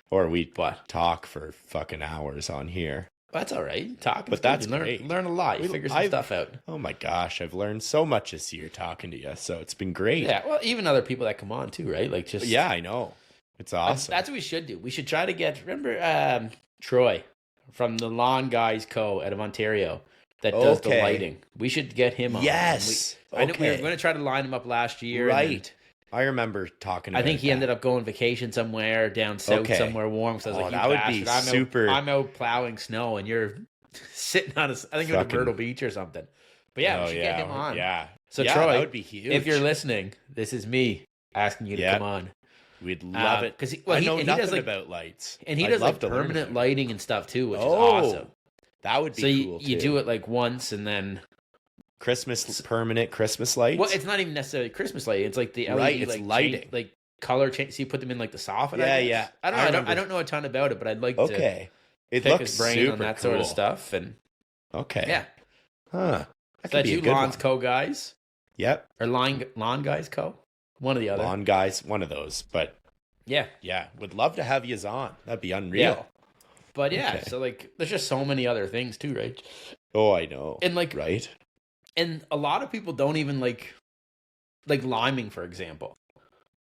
Or we talk for fucking hours on here. That's all right. Talk, but that's great. Learn a lot. You figure some stuff out. Oh my gosh, I've learned so much this year talking to you. So it's been great. Yeah. Well, even other people that come on too, right? Like just I know. It's awesome. That's what we should do. We should try to get, remember Troy from the Lawn Guys Co. out of Ontario that does the lighting. We should get him on. Yes. I know we were going to try to line him up last year. Right. I remember talking about I think he ended up going vacation somewhere down south, somewhere warm. So I was like, that would be super. I'm out plowing snow and you're sitting on I think it was Myrtle Beach or something. But yeah, we should get him on. Yeah. So Troy, that would be huge. If you're listening, this is me asking you to come on. We'd love it. Because I know nothing about lights. And he does like permanent lighting and stuff too, which is awesome. That would be cool. So you do it like once and then permanent Christmas lights. Well, it's not even necessarily Christmas lighting. It's like the LED, it's lighting, like color change. So you put them in like the soffit. Yeah. I don't know a ton about it, but I'd like to. It pick looks his brain on that sort of stuff. And yeah, That could be a good Lawns Co guys. Yep. Or Lawn Guys Co. One or the other. Lawn Guys, one of those. But yeah, would love to have you on. That'd be unreal. Yeah. But so like, there's just so many other things too, right? Oh, I know. And like, right. And a lot of people don't even like liming, for example.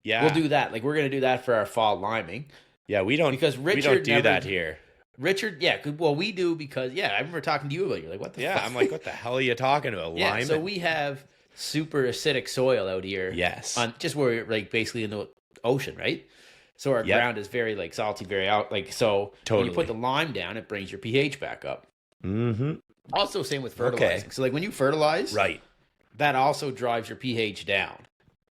Yeah. We'll do that. Like, we're going to do that for our fall liming. Yeah, we don't. Because Richard we don't do that here. Richard, well, we do because, I remember talking to you about it. You're like, what the fuck? I'm like, what the hell are you talking about? Liming? So we have super acidic soil out here. Yes. On just where we're like basically in the ocean, right? So our ground is very like salty, very out. Like, so when you put the lime down, it brings your pH back up. Mm-hmm. Also, same with fertilizing. Okay. So like when you fertilize, right, that also drives your pH down.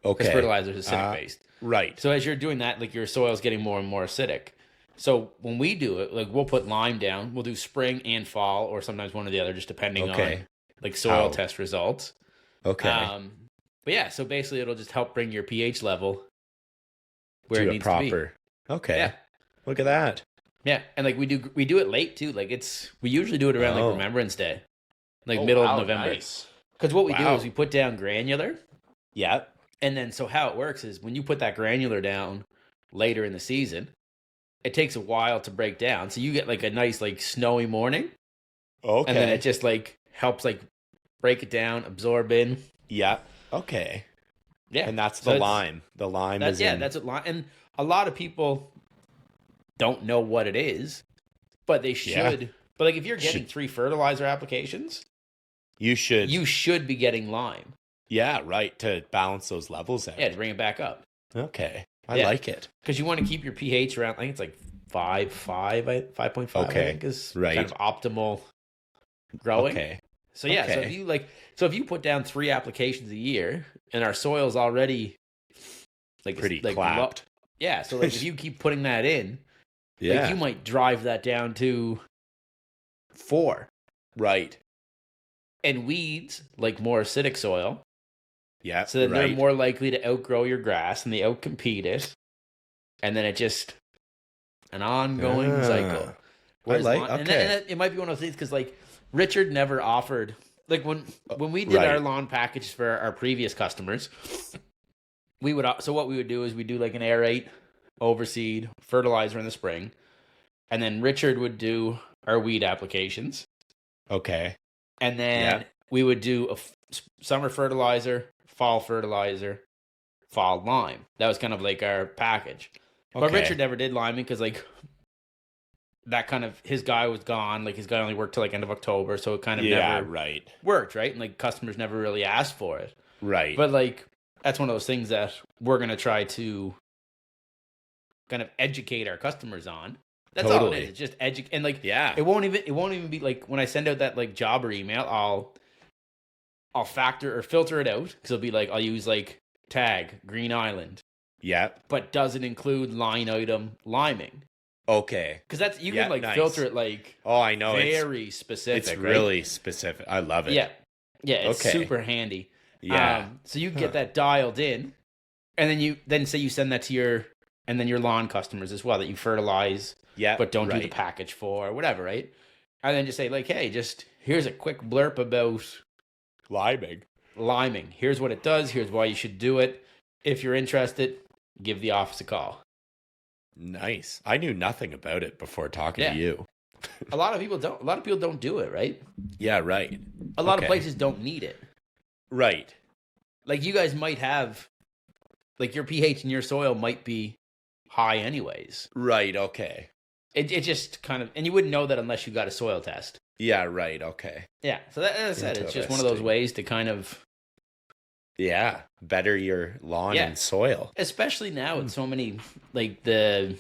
Okay. Because fertilizer is acidic based. Right. So as you're doing that, like your soil's getting more and more acidic. So when we do it, like we'll put lime down. We'll do spring and fall, or sometimes one or the other, just depending on like soil test results. Okay. But so basically it'll just help bring your pH level where it needs to be. Okay. Yeah. Look at that. Yeah, and like we do it late too. Like we usually do it around like Remembrance Day, like middle of November. Nice. Because what we do is we put down granular. Yeah. And then so how it works is when you put that granular down later in the season, it takes a while to break down. So you get like a nice like snowy morning. Okay. And then it just like helps like break it down, absorb in. Yeah. Okay. Yeah. And that's the lime. The lime is that's what lime. And a lot of people don't know what it is, but they should. Yeah. But like if you're getting 3 fertilizer applications, you should be getting lime. Yeah, right, to balance those levels out. Yeah, to bring it back up. Okay. I like it. Because you want to keep your pH around, I think it's like 5.5, I think is kind of optimal growing. Okay. So so if you put down 3 applications a year and our soil's already like pretty clapped. So like if you keep putting that in, like you might drive that down to 4. Right. And weeds like more acidic soil. Yeah. So then they're more likely to outgrow your grass and they outcompete it. And then it just an ongoing cycle. And it might be one of those things because like Richard never offered like when we did our lawn package for our previous customers, what we would do is we do like an aerate, overseed, fertilizer in the spring, and then Richard would do our weed applications. Okay. And then we would do a summer fertilizer, fall lime. That was kind of like our package. But Richard never did liming because like that kind of his guy was gone. Like his guy only worked till like end of October, so it kind of never worked, right? And like customers never really asked for it. Right. But like that's one of those things that we're gonna try to kind of educate our customers on. That's all it is. It's just educate, and like it won't even be like when I send out that like jobber email, I'll factor or filter it out because it'll be like I'll use like tag Green Island. Yeah. But doesn't include line item liming. Okay. Because that's you can like filter it like I know very specific. It's really specific. I love it. Yeah. Yeah, it's super handy. Yeah. So you get that dialed in, and then say you send that to your lawn customers as well that you fertilize. Yeah, but don't do the package for, or whatever, right? And then just say, like, hey, just here's a quick blurb about liming. Here's what it does. Here's why you should do it. If you're interested, give the office a call. Nice. I knew nothing about it before talking to you. A lot of people don't do it, right? Yeah, right. A lot of places don't need it. Right. Like, you guys might have, like, your pH in your soil might be high anyways. Right, okay. It just kind of, and you wouldn't know that unless you got a soil test. Yeah, right, okay. Yeah, so as I said, it's just one of those ways to kind of... Yeah, better your lawn and soil. Especially now with so many, like, the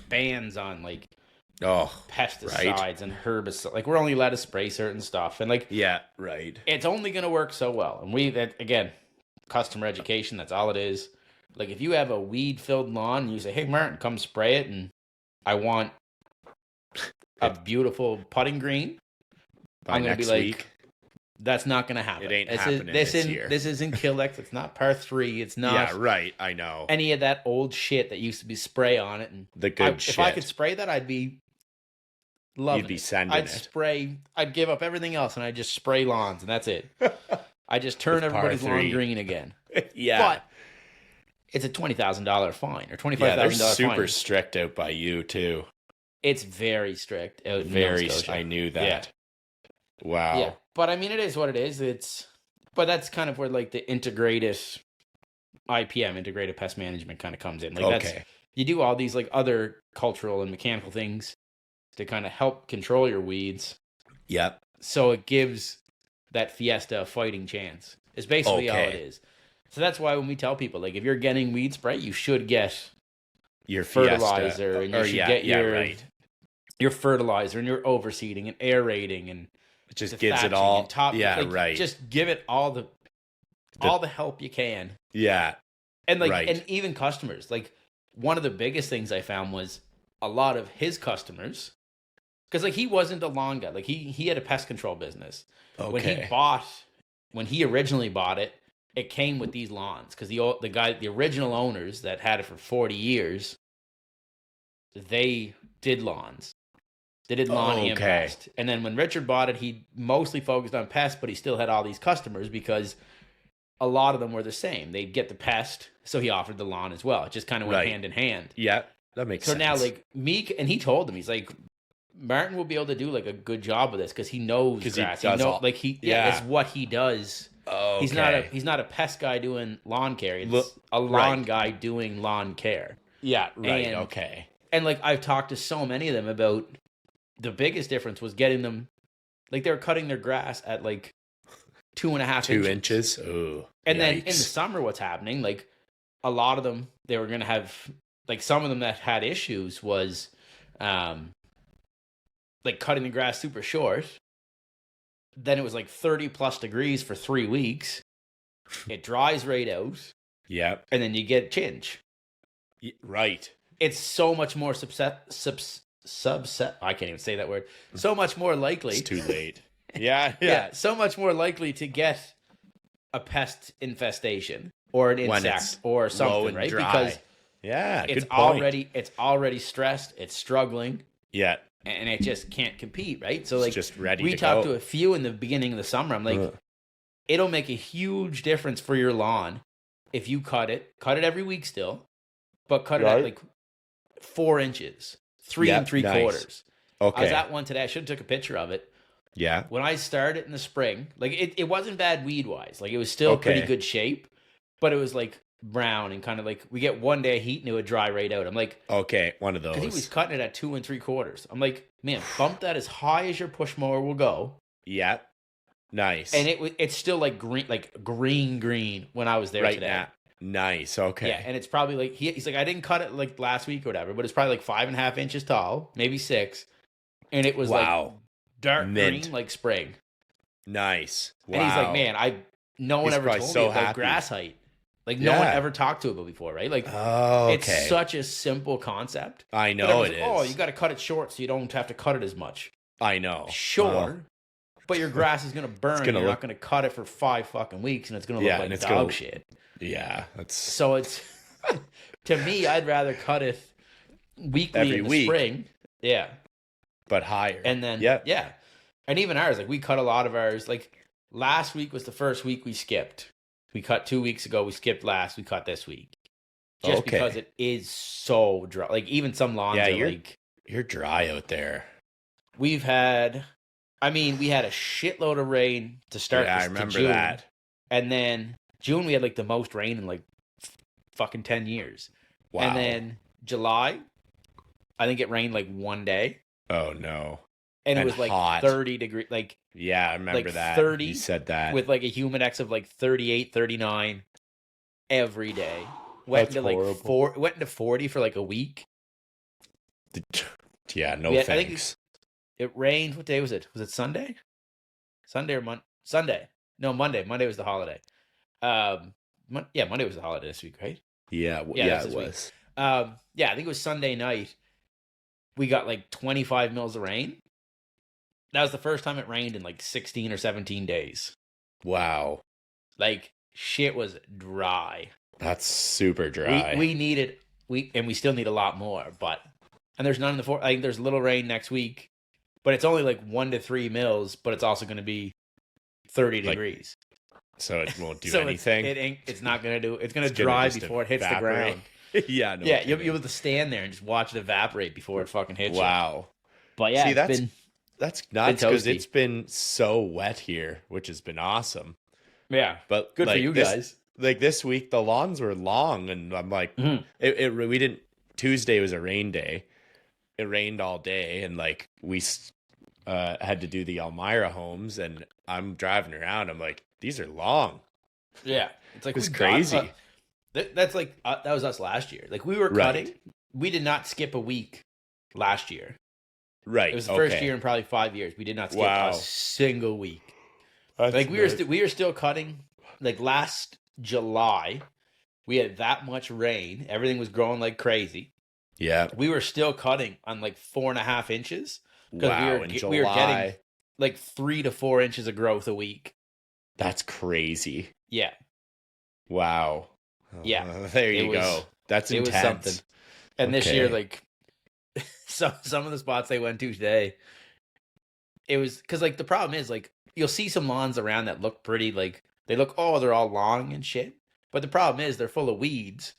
bans on, like, pesticides and herbicides. Like, we're only allowed to spray certain stuff. And, like... Yeah, right. It's only going to work so well. And again, customer education, that's all it is. Like, if you have a weed-filled lawn and you say, hey, Martin, come spray it, and I want a beautiful putting green, I'm going to be like, week. That's not going to happen. It ain't happening this year. This isn't Killex. It's not par 3. It's not. Yeah, right. I know. Any of that old shit that used to be spray on it. And the good shit. If I could spray that, I'd be loving You'd be sending it. I'd give up everything else, and I'd just spray lawns, and that's it. I just turn everybody's lawn green again. Yeah. But it's a $20,000 fine or $25,000 fine. Yeah, they're super strict out by you, too. It's very strict out in Nova Scotia. I knew that. Yeah. Wow. Yeah. But I mean, it is what it is. But that's kind of where like the integrated IPM, integrated pest management, kind of comes in. Like you do all these like other cultural and mechanical things to kind of help control your weeds. Yep. So it gives that Fiesta a fighting chance. It's basically all it is. So that's why when we tell people, like, if you're getting weed spray, you should get your fertilizer, and you should get your fertilizer and your overseeding and aerating, and it just gives it all. Right. Just give it all the help you can. Yeah. And and even customers, like, one of the biggest things I found was a lot of his customers, because like he wasn't a lawn guy, like he had a pest control business. Okay. When he originally bought it, it came with these lawns, because the original owners that had it for 40 years, they did lawns. They did lawn and pest. And then when Richard bought it, he mostly focused on pest, but he still had all these customers because a lot of them were the same. They'd get the pest, so he offered the lawn as well. It just kind of went hand in hand. Yeah, that makes sense. So now, like, Meek, and he told him, he's like, Martin will be able to do like a good job of this because he knows grass. It's what he does. Oh, He's not a pest guy doing lawn care. It's a lawn guy doing lawn care. Yeah, right. And, and like I've talked to so many of them about the biggest difference was getting them, like, they were cutting their grass at like 2.5 inches. Oh, and then in the summer, what's happening? Like, a lot of them, they were gonna have, like, some of them that had issues was, like, cutting the grass super short. Then it was like 30 plus degrees for 3 weeks. It dries right out. Yeah. And then you get chinch. Right. It's so much more I can't even say that word. So much more likely. It's too late. Yeah. So much more likely to get a pest infestation or an insect or something, right? Dry. Because it's already stressed. It's struggling. Yeah. And it just can't compete, right? So, like, it's just ready we talked to a few in the beginning of the summer. I'm like, it'll make a huge difference for your lawn if you cut it every week still, but cut it at like 4 inches, 3 3/4. Okay. I was at one today. I should have took a picture of it. Yeah. When I started in the spring, like, it wasn't bad weed wise. Like, it was still pretty good shape, but it was like brown and kind of like, we get 1 day of heat and it would dry right out. I'm like, one of those. Because he was cutting it at 2 3/4. I'm like, man, bump that as high as your push mower will go. Yeah, nice. And it's still like green when I was there today. Now. Nice. Okay. Yeah, and it's probably like he's like, I didn't cut it like last week or whatever, but it's probably like 5.5 inches tall, maybe 6, and it was like dark green like spring. Nice. Wow. And he's like, man, no one ever told me about grass height. Like, no one ever talked to it before, right? Like, it's such a simple concept. I know it is. Oh, you got to cut it short so you don't have to cut it as much. I know. Sure. But your grass is going to burn. You're not going to cut it for 5 fucking weeks, and it's going to look like dog shit. Yeah. So it's, to me, I'd rather cut it weekly in the spring. Yeah. But higher. And then, yeah. And even ours, like, we cut a lot of ours. Like, last week was the first week we skipped. We cut 2 weeks ago. We skipped last. We cut this week. Just because it is so dry. Like, even some lawns are like... You're dry out there. We had a shitload of rain to start I remember that. And then June, we had, like, the most rain in, like, fucking 10 years. Wow. And then July, I think it rained like one day. Oh no. And it was like hot. 30 degrees. Like, yeah, I remember like that. 30 you said that. with like a humidex of like 38, 39 every day. Went That's into like horrible. went into 40 for like a week. Yeah, no Yeah, thanks. I think it rained. What day was it? Was it Sunday? Sunday or Sunday? No, Monday. Monday was the holiday. Yeah, Monday was the holiday this week, right? Yeah, Yeah, it was. Yeah, I think it was Sunday night. We got like 25 mils of rain. That was the first time it rained in like 16 or 17 days. Wow. Like, shit was dry. That's super dry. We needed, and we still need a lot more, and there's none in the I think there's little rain next week, but it's only like 1 to 3 mils, but it's also going to be 30 degrees. So it won't do so anything. It's not going to do, it's going to dry before it hits the ground. Yeah, no. Yeah, you'll be able to stand there and just watch it evaporate before it fucking hits you. Wow. But yeah, that's nuts because it's been so wet here, which has been awesome. Yeah, but good for you guys. Like this week, the lawns were long, and I'm like, we didn't. Tuesday was a rain day. It rained all day, and like we had to do the Elmira homes, and I'm driving around. I'm like, these are long. Yeah, it's like it's crazy. That's like that was us last year. Like we were cutting. Right. We did not skip a week last year. Right. It was the first year in probably 5 years. We did not skip a single week. That's like we were still cutting. Like last July, we had that much rain. Everything was growing like crazy. Yeah. We were still cutting on like 4.5 inches. Wow. We were getting like 3 to 4 inches of growth a week. That's crazy. Yeah. Wow. Yeah. There you go. That's intense. It was something. And this year, like some of the spots they went to today, it was because like the problem is like you'll see some lawns around that look pretty, like they look, they're all long and shit. But the problem is they're full of weeds.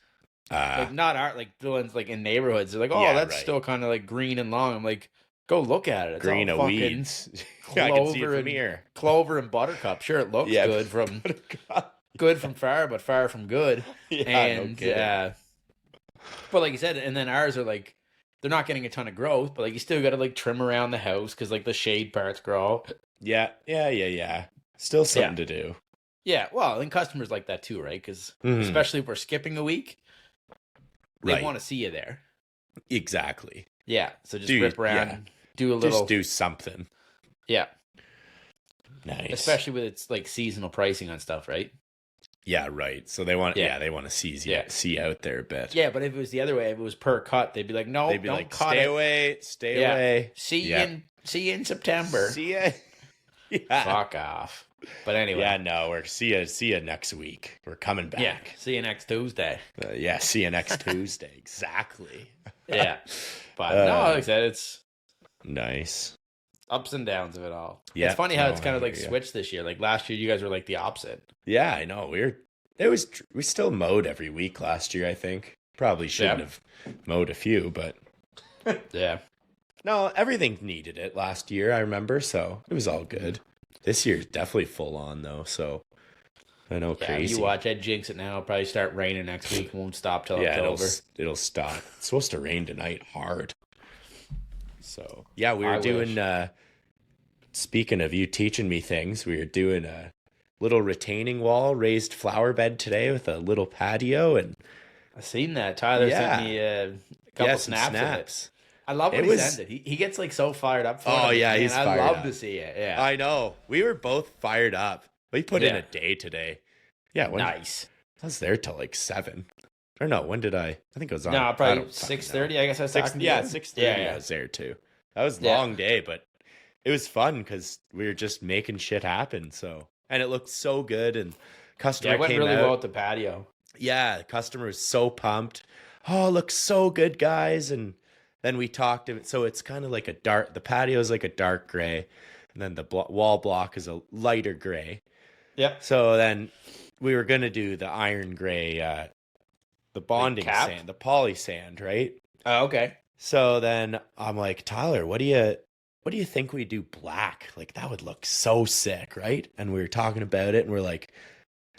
Like not like the ones like in neighborhoods. They're like, that's still kind of like green and long. I'm like, go look at it. It's green all of weeds. Yeah, I can see it from here. Clover and buttercup. Sure, it looks good from good from far, but far from good. And but like you said, and then ours are like they're not getting a ton of growth, but like you still got to like trim around the house because like the shade parts grow. Yeah. Still something to do. Yeah, well, and customers like that too, right? Because especially if we're skipping a week, they want to see you there. Exactly. Yeah, so just rip around, and do a little, just do something. Yeah, nice. Especially with its like seasonal pricing on stuff, right? Yeah, right. So they want, they want to see out there a bit. Yeah, but if it was the other way, if it was per cut, they'd be like, no, they'd be don't like, cut stay it. away, stay away. See you in September. See ya. Yeah. Fuck off. But anyway. Yeah, no, we're see ya next week. We're coming back. Yeah, see you next Tuesday. See you next Tuesday. Exactly. Yeah. But no, like I said, it's nice. Ups and downs of it all. Yeah. It's funny how it's kind of like switched this year. Like last year, you guys were like the opposite. Yeah, I know. We still mowed every week last year, I think. Probably shouldn't have mowed a few, but yeah. No, everything needed it last year, I remember, so it was all good. This year's definitely full on though, so I know crazy. You watch, I'd jinx it now. It'll probably start raining next week. It won't stop till October. It'll stop. It's supposed to rain tonight hard. So yeah, we were doing speaking of you teaching me things, we were doing a little retaining wall, raised flower bed today with a little patio, and I seen that. Tyler sent me a couple snaps of it. I love when he sends it. He gets like so fired up for it. Oh yeah, he's fired up. I love to see it. Yeah, I know. We were both fired up. We put in a day today. Yeah, nice. I was there till like 7. Or no, when did I think it was on. No, probably 6:30. I guess I was talking. Yeah, 6:30. I was there too. That was a long day, but it was fun because we were just making shit happen. So, and it looked so good, and customer it went came really out. well at the patio. Yeah, the customer was so pumped. Oh, it looks so good, guys. And then we talked. So it's kind of like the patio is like a dark gray, and then the wall block is a lighter gray. Yep. So then we were gonna do the iron gray, the bonding sand, the poly sand, right? Oh, okay. So then I'm like, Tyler, what do you think we do black? Like that would look so sick, right? And we were talking about it, and we're like,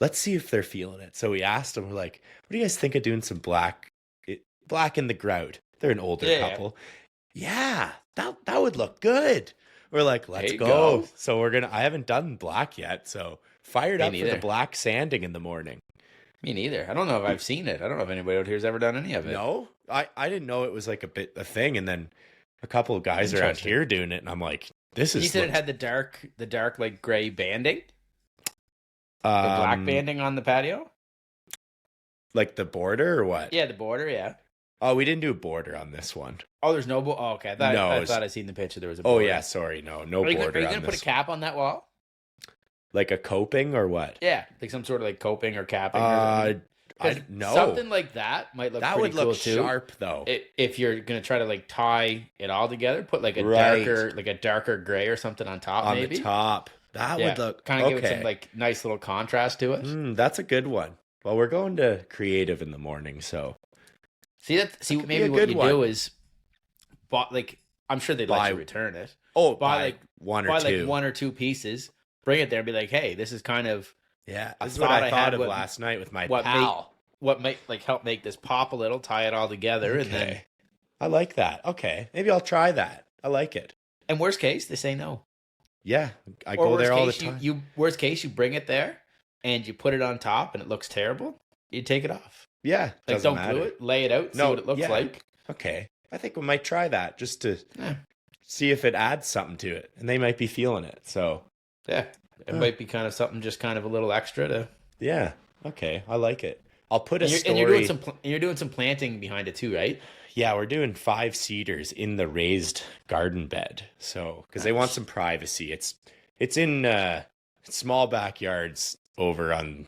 let's see if they're feeling it. So we asked them, we're like, what do you guys think of doing some black blacken the grout. They're an older couple. Yeah, that would look good. We're like, let's go. So I haven't done black yet, so fired up for the black sanding in the morning. Me neither. I don't know if I've seen it. I don't know if anybody out here has ever done any of it. No, I didn't know it was like a thing, and then a couple of guys around here doing it, and I'm like, this is. You said it had the dark like gray banding, the black banding on the patio, like the border or what? Yeah, the border. Yeah. Oh, we didn't do a border on this one. Oh, there's no border. Oh, okay. I thought I seen the picture. There was a border. Oh yeah, sorry, no border. Are you gonna put a cap on that wall? Like a coping or what? Yeah, like some sort of like coping or capping. Or no, something like that might look. That would look cool sharp though. If you're gonna try to like tie it all together, put like a darker gray or something on top. On the top, that would look kind of give it some like nice little contrast to it. That's a good one. Well, we're going to creative in the morning, so see maybe what you do is, like I'm sure they'd let you return it. Oh, buy like one or two pieces. Bring it there and be like, hey, this is kind of this is what I thought of last night with my pal. What might like help make this pop a little, tie it all together, and then I like that. Okay, maybe I'll try that. I like it. And worst case, they say no. Yeah, I go there all the time. You worst case, you bring it there and you put it on top, and it looks terrible. You take it off. Yeah, like don't glue it. Lay it out. See what it looks like. Okay, I think we might try that just to see if it adds something to it, and they might be feeling it. So. Yeah, it might be kind of something, just kind of a little extra to. Yeah. Okay, I like it. I'll put a story. And you're doing some planting behind it too, right? Yeah, we're doing 5 cedars in the raised garden bed. So, because they want some privacy. It's in small backyards over on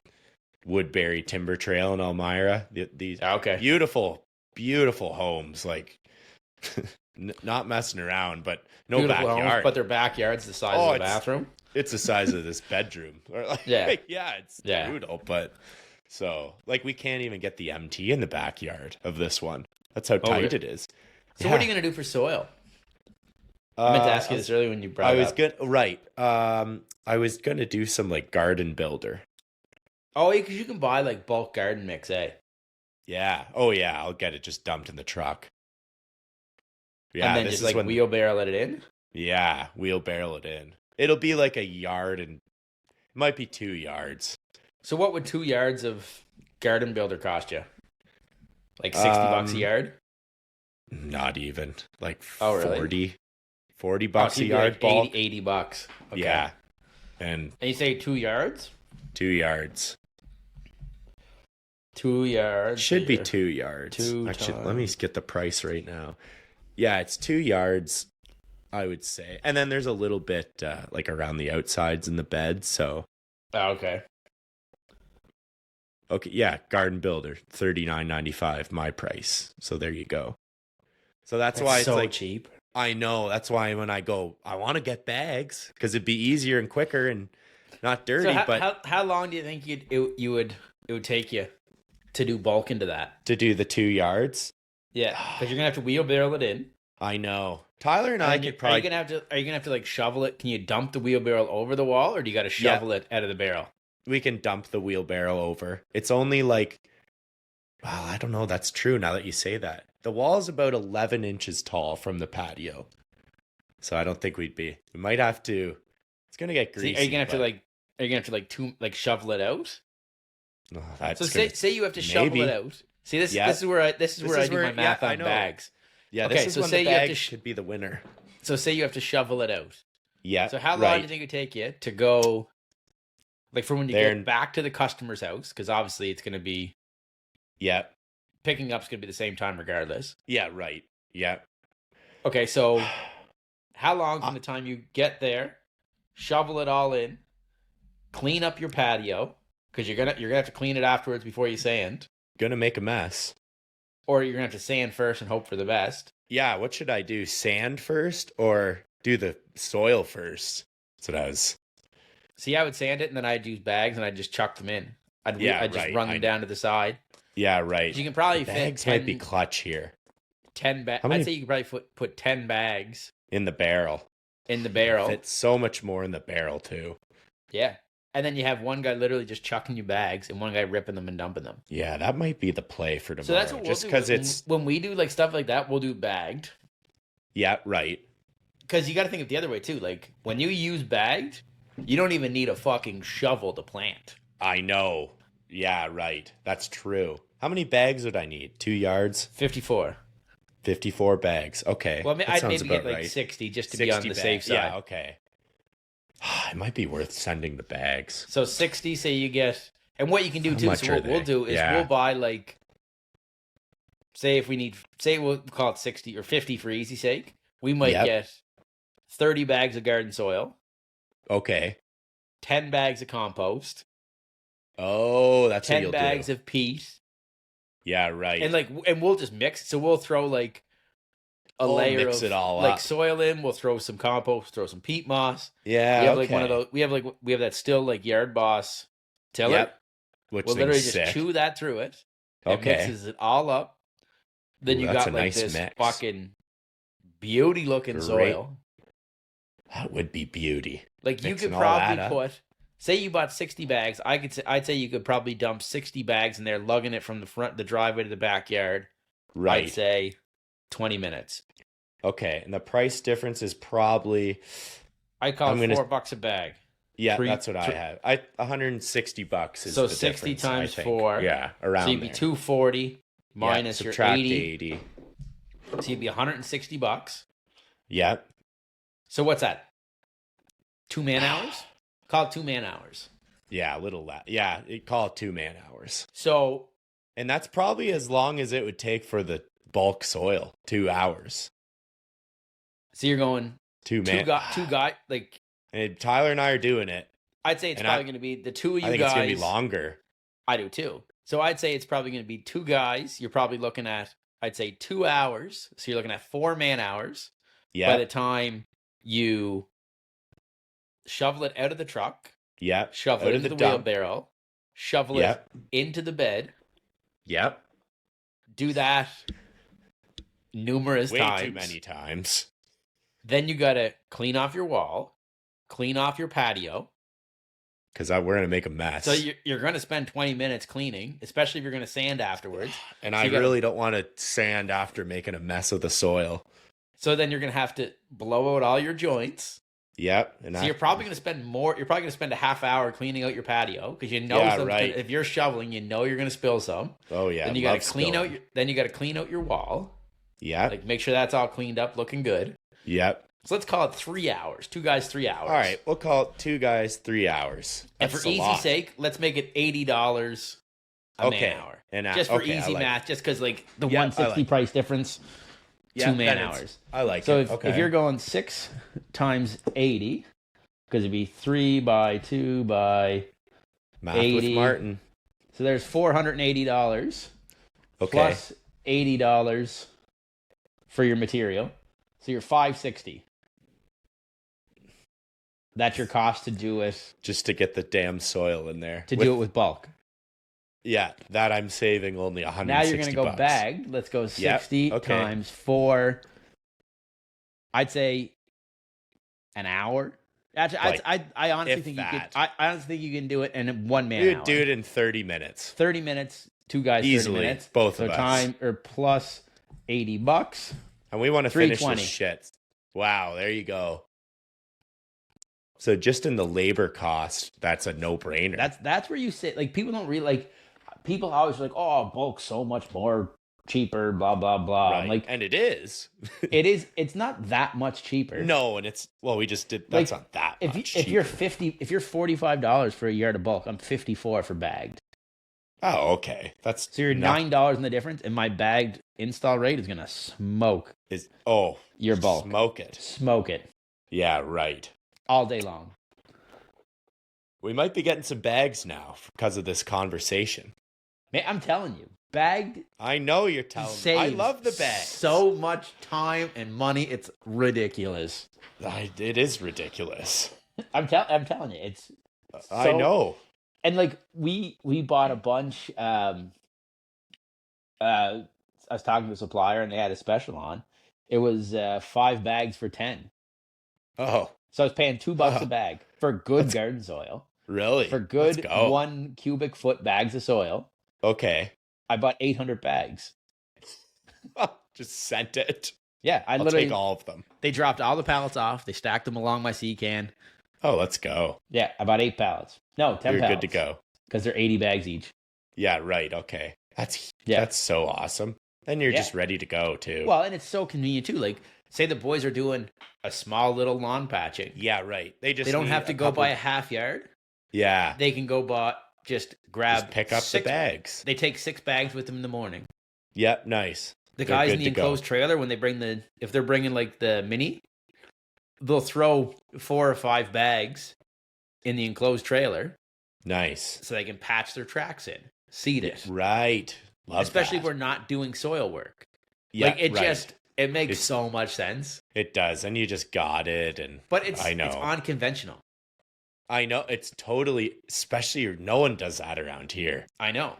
Woodbury Timber Trail in Elmira. These beautiful, beautiful homes, like not messing around, but no beautiful backyard. Homes, but their backyard's the size of the bathroom. It's the size of this bedroom. Or like, it's brutal. But so like we can't even get the MT in the backyard of this one. That's how tight it is. So what are you gonna do for soil? I meant to ask you this earlier when you brought it up. I was gonna do some like garden builder. Oh, because you can buy like bulk garden mix, eh? Yeah. Oh yeah. I'll get it just dumped in the truck. Yeah. And then just like wheelbarrow it in. Yeah, wheelbarrow it in. It'll be like a yard, and it might be 2 yards. So what would 2 yards of garden builder cost you? Like $60 a yard? Not even. Like really? $40 a yard. Like bulk. $80. Okay. Yeah. And you say 2 yards? 2 yards. 2 yards. Should be 2 yards. Actually, let me get the price right now. Yeah, it's 2 yards. I would say. And then there's a little bit like around the outsides in the bed, so. Oh, okay. Okay, yeah, garden builder, $39.95, my price. So there you go. So that's why it's so like cheap. I know. That's why when I go, I want to get bags because it'd be easier and quicker and not dirty. So how long do you think it would take you to do bulk into that? To do the 2 yards? Yeah, because you're gonna have to wheelbarrow it in. I know. Tyler and I could probably. Are you gonna have to like shovel it? Can you dump the wheelbarrow over the wall, or do you got to shovel it out of the barrel? We can dump the wheelbarrow over. It's only like, well, I don't know. That's true. Now that you say that, the wall is about 11 inches tall from the patio, so I don't think we might have to. It's gonna get greasy. Are you gonna have to shovel it out? Oh, so say you have to shovel it out. See this is where I do my math on bags. Yeah, okay, this is when the bag should be the winner. So say you have to shovel it out. Yeah. So how long do you think it would take you to go, like from when you get back to the customer's house? Because obviously it's going to be... Yeah. Picking up's going to be the same time regardless. Yeah, right. Yeah. Okay, so how long from the time you get there, shovel it all in, clean up your patio, because you're gonna have to clean it afterwards before you sand. Gonna make a mess. Or you're going to have to sand first and hope for the best. Yeah, what should I do? Sand first or do the soil first? That's what I was... See, I would sand it and then I'd use bags and I'd just chuck them in. I'd just run them down to the side. Yeah, right. You can probably fit bags 10... might be clutch here. 10 bags. I'd say you could probably put 10 bags. In the barrel. In the barrel. Fits so much more in the barrel, too. Yeah. And then you have one guy literally just chucking you bags and one guy ripping them and dumping them. Yeah, that might be the play for tomorrow. So that's what we'll just do. because it's when we do like stuff like that, we'll do bagged. Yeah, right. Because you got to think of the other way too. Like when you use bagged, you don't even need a fucking shovel to plant. I know. Yeah, right. That's true. How many bags would I need? 2 yards? 54. 54 bags. Okay. Well, I'd maybe get like right. 60 just to be on the safe side. Yeah, okay. It might be worth sending the bags. So 60, say you get, and what you can do too. So what we'll do is we'll buy like, say we'll call it 60 or 50 for easy sake. We might get 30 bags of garden soil. Okay. 10 bags of compost. Oh, that's 10 bags of peat. Yeah, right. And we'll just mix. So we'll throw like a layer mix of it all like up. soil in. We'll throw some compost, throw some peat moss. Yeah, we have like one of those. We have that still like Yard Boss tiller. Yep. Which we'll literally just sick. chew that through it. It mixes it all up. Then you got like nice this mix. fucking beauty looking soil. That would be beauty. Like you could probably put. Say you bought 60 bags. I'd say you could probably dump 60 bags in there, lugging it from the driveway to the backyard. Right. I'd say 20 minutes. Okay, and the price difference is probably I call it $4 a bag. Yeah, that's what I have. $160 is so the 60 difference, times 4. Yeah, around so you'd be 240 minus your 80. So you'd be $160. Yep. So what's that? 2 man hours? Call it 2 man hours. Yeah, a little less. Yeah, call it 2 man hours. So, and that's probably as long as it would take for the bulk soil. 2 hours. So you're going 2 man. Two guy like. And Tyler and I are doing it. I'd say it's probably going to be the two of you guys. I think it's going to be longer. I do too. So I'd say it's probably going to be 2 guys. You're probably looking at, I'd say 2 hours. So you're looking at 4 man hours. Yeah. By the time you shovel it out of the truck. Yep. Shovel it into the wheelbarrow. Shovel it into the bed. Yep. Do that numerous times. Way too many times. Then you got to clean off your wall. Clean off your patio. Because we're going to make a mess. So you're going to spend 20 minutes cleaning, especially if you're going to sand afterwards. And so I really don't want to sand after making a mess of the soil. So then you're going to have to blow out all your joints. Yep. So you're probably going to spend more. You're probably going to spend a half hour cleaning out your patio because you know if you're shoveling, you know you're going to spill some. Oh yeah. Then you got to clean out. Then you got to clean out your wall. Yeah. Like make sure that's all cleaned up, looking good. Yep. So let's call it 3 hours. 2 guys, 3 hours. All right, we'll call it 2 guys, 3 hours. That's and for easy sake, let's make it $80 a man hour. Just for easy math, just because like the 160 price difference. 2 man hours. I like so it. So if you're going 6 times 80, because it'd be 3 by 2 by math 80. With Martin. So there's $480. Okay. Plus $80 for your material. So you're $560. That's your cost to do it. Just to get the damn soil in there. Do it with bulk. Yeah, that I'm saving only $160. Now you're going to go bagged. Let's go 60 times 4. I'd say an hour. Actually, I honestly think you could. I honestly think you can do it in 1 man. You would do it in 30 minutes. 30 minutes. 2 guys. Easily, 30 minutes. Both of us. Time or plus $80. And we want to finish this shit. Wow, there you go. So just in the labor cost, that's a no-brainer. That's where you sit. Like people don't really like. People always like, oh, bulk's so much more cheaper. Blah blah blah. Right. Like, and it is. It is. It's not that much cheaper. No, and we just did. That's not that much. If you're $45 for a yard of bulk, I'm $54 for bagged. Oh, okay. That's so you're $9 in the difference, and my bagged install rate is gonna smoke. Your bulk. Smoke it. Yeah, right. All day long. We might be getting some bags now because of this conversation. Man, I'm telling you, bagged. I know you're telling me. I love the bags. So much time and money, it's ridiculous. It is ridiculous. I'm telling you, it's. I know. And like we bought a bunch. I was talking to a supplier, and they had a special on. It was 5 bags for $10. Oh. So I was paying $2 a bag for good garden soil. Really? For good 1 cubic foot bags of soil. Okay. I bought 800 bags. Just sent it. Yeah, I'll take all of them. They dropped all the pallets off. They stacked them along my sea can. Oh, let's go. Yeah, I bought 8 pallets. No, 10 You're pallets. good to go. Because they're 80 bags each. Yeah, right. Okay. That's so awesome. Then you're just ready to go, too. Well, and it's so convenient, too. Like, say the boys are doing a small little lawn patching. Yeah, right. They don't have to go by a half yard. Yeah. They can go pick up the bags. They take 6 bags with them in the morning. Yep, nice. The guys in the enclosed trailer, when they if they're bringing like the mini, they'll throw 4 or 5 bags in the enclosed trailer. Nice. So they can patch their tracks in, seed it. Right. Especially if we're not doing soil work. Yeah, it makes so much sense. It does, and you just got it, but it's unconventional. I know, it's totally, especially no one does that around here. I know.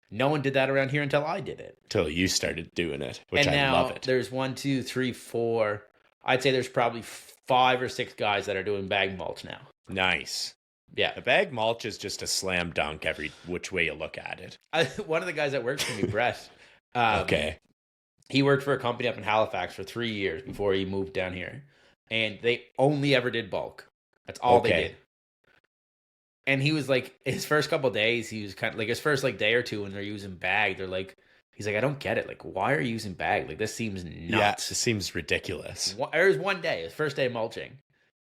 No one did that around here until I did it. Until you started doing it, which I love it. There's 1, 2, 3, 4. I'd say there's probably 5 or 6 guys that are doing bag mulch now. Nice. Yeah. The bag mulch is just a slam dunk every which way you look at it. One of the guys that works for me, Brett. Okay. He worked for a company up in Halifax for 3 years before he moved down here. And they only ever did bulk. That's all they did. And he was like, his first couple of days, he was kind of like his first like day or two when they're using bag, they're like, he's like, I don't get it. Like, why are you using bag? Like, this seems nuts. Yeah, it seems ridiculous. There was one day, his first day of mulching.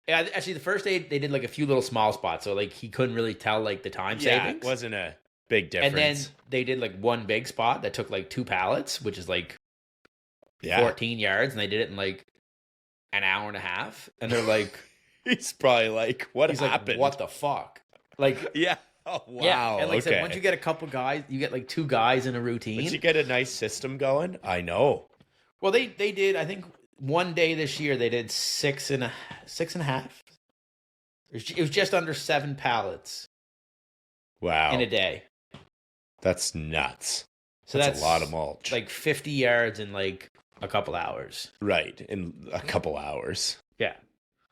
Yeah, actually, the first day they did like a few little small spots, so like he couldn't really tell like the time savings. It wasn't a big difference. And then they did like one big spot that took like 2 pallets, which is like 14 yards, and they did it in like an hour and a half. And they're like, he's probably like, what happened? Like, what the fuck? Like, yeah. Oh, wow. Yeah. And like I said, once you get a couple guys, you get like 2 guys in a routine. Once you get a nice system going, I know. Well, they did, I think one day this year, they did 6 and a half. It was just under 7 pallets. Wow. In a day. That's nuts. So that's a lot of mulch. Like 50 yards in like a couple hours. Right. In a couple hours. Yeah.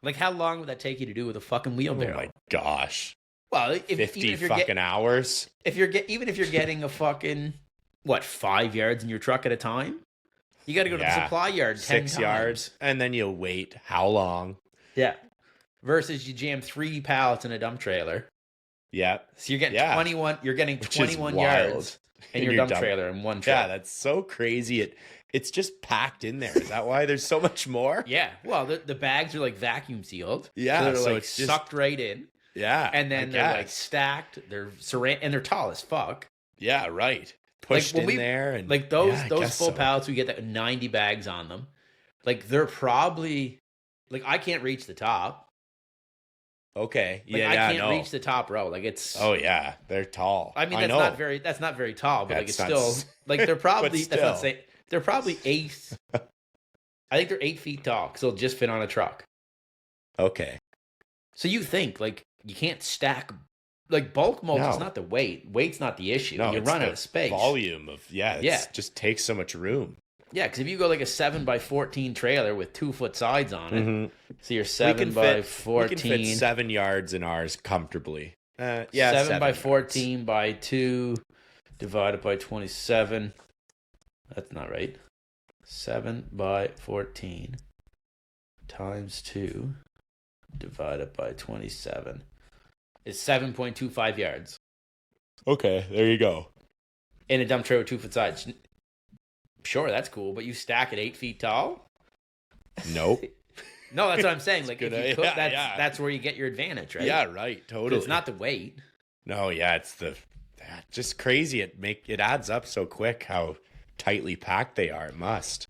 Like how long would that take you to do with a fucking wheelbarrow? Oh my gosh. Well, 50 fucking hours. Even if you're getting a fucking 5 yards in your truck at a time, you got to go to the supply yard 6 yards, and then you wait how long? Yeah. Versus you jam 3 pallets in a dump trailer. Yeah. So you're getting 21. You're getting 21 yards in your dump trailer in one truck. Yeah, that's so crazy. It's just packed in there. Is that why there's so much more? Yeah. Well, the bags are like vacuum sealed. Yeah. So they're like sucked right in. Yeah. And then they're like stacked. They're and they're tall as fuck. Yeah, right. Pushed in there. And like those full pallets, we get that 90 bags on them. Like they're probably like I can't reach the top. Okay. Like, I can't reach the top row. Like it's Oh yeah, they're tall. I mean that's not very tall, but like it's still like they're probably they're probably 8. I think they're 8 feet tall because they'll just fit on a truck. Okay. So you think like you can't stack like bulk mulch is not the weight. Weight's not the issue. No, you run out of space. Volume of it just takes so much room. Yeah, because if you go like a 7x14 trailer with 2-foot sides on it, so you're 7x14. We can fit 7 yards in ours comfortably. 7x14 by 2 divided by 27. That's not right. 7x14 times 2 divided by 27 is 7.25 yards. Okay, there you go. In a dump trailer with 2-foot sides. Sure, that's cool, but you stack it 8 feet tall? Nope. No, that's what I'm saying. Like, if you cook, that's where you get your advantage, right? Yeah, right. Totally. It's not the weight. No, yeah, it's just crazy. It adds up so quick how tightly packed they are. It must.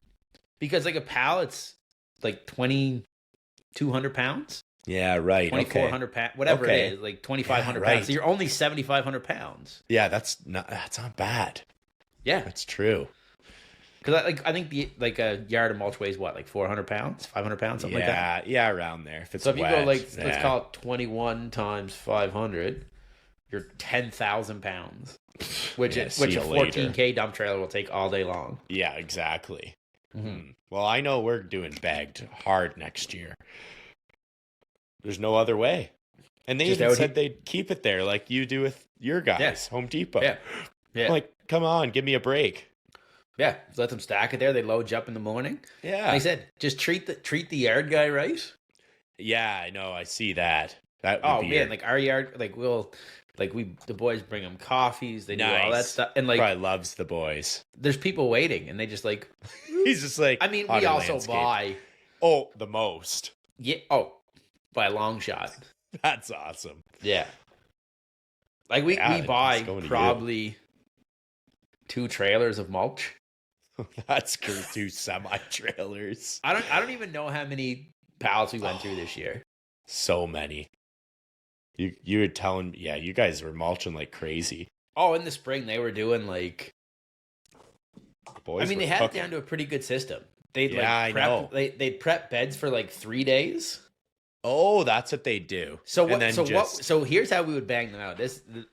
Because like a pallet's like 2,200 pounds. Yeah, right. 2,400 pounds, whatever it is, like 2,500 pounds. So you're only 7,500 pounds. Yeah, that's not bad. Yeah, that's true. Because I think a yard of mulch weighs what, like 400 pounds, 500 pounds, something like that. Yeah, around there. If you go like let's call it 21 times 500, you're 10,000 pounds, which a 14K dump trailer will take all day long. Yeah, exactly. Mm-hmm. Well, I know we're doing bagged hard next year. There's no other way. And they even said they'd keep it there like you do with your guys, Home Depot. Yeah. I'm like, come on, give me a break. Yeah, let them stack it there. They load you up in the morning. Yeah. Like I said, just treat the yard guy right. Yeah, I know. I see that. That would be man, like our yard, like the boys bring them coffees. They do all that stuff, and like probably loves the boys. There's people waiting, and they just like. He's just like. I mean, we also buy. Oh, the most. Yeah. Oh, by a long shot. That's awesome. Yeah. Like we buy probably 2 trailers of mulch. That's good. 2 semi-trailers. I don't even know how many pallets we went through this year. So many. You were telling me, you guys were mulching like crazy. Oh, in the spring they were doing like. Boys they had it down to a pretty good system. They'd prep beds for like 3 days. Oh, that's what they do. So here's how we would bang them out.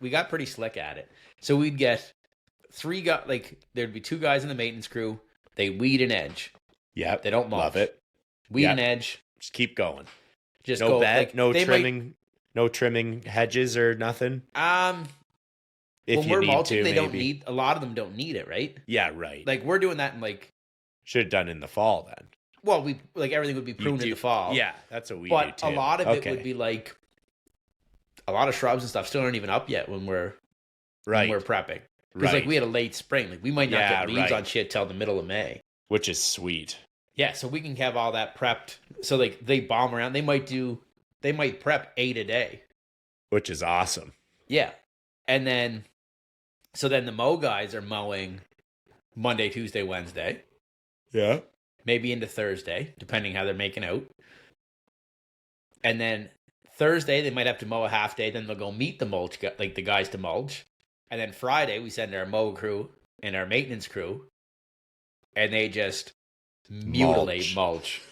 We got pretty slick at it. So we'd get 3 guys. Like there'd be 2 guys in the maintenance crew. They weed and edge. Yeah, they don't mulch. Love it. Weed and edge. Just keep going. Just no go. Bed, like, no trimming. No trimming hedges or nothing. If when we're mulching, they don't need. A lot of them don't need it, right? Yeah, right. Like we're doing that in like. Should have done in the fall then. Well, we everything would be pruned in the fall. Yeah, that's what we do too. But a lot of it would be like. A lot of shrubs and stuff still aren't even up yet when we're prepping. Because like we had a late spring, like we might not get leaves on shit till the middle of May, which is sweet. Yeah, so we can have all that prepped. So like they bomb around. They might prep 8 a day, which is awesome. Yeah, and then the mow guys are mowing Monday, Tuesday, Wednesday. Yeah, maybe into Thursday, depending how they're making out. And then Thursday they might have to mow a half day. Then they'll go meet the mulch, like the guys to mulch. And then Friday we send our mow crew and our maintenance crew, and they just mutilate mulch.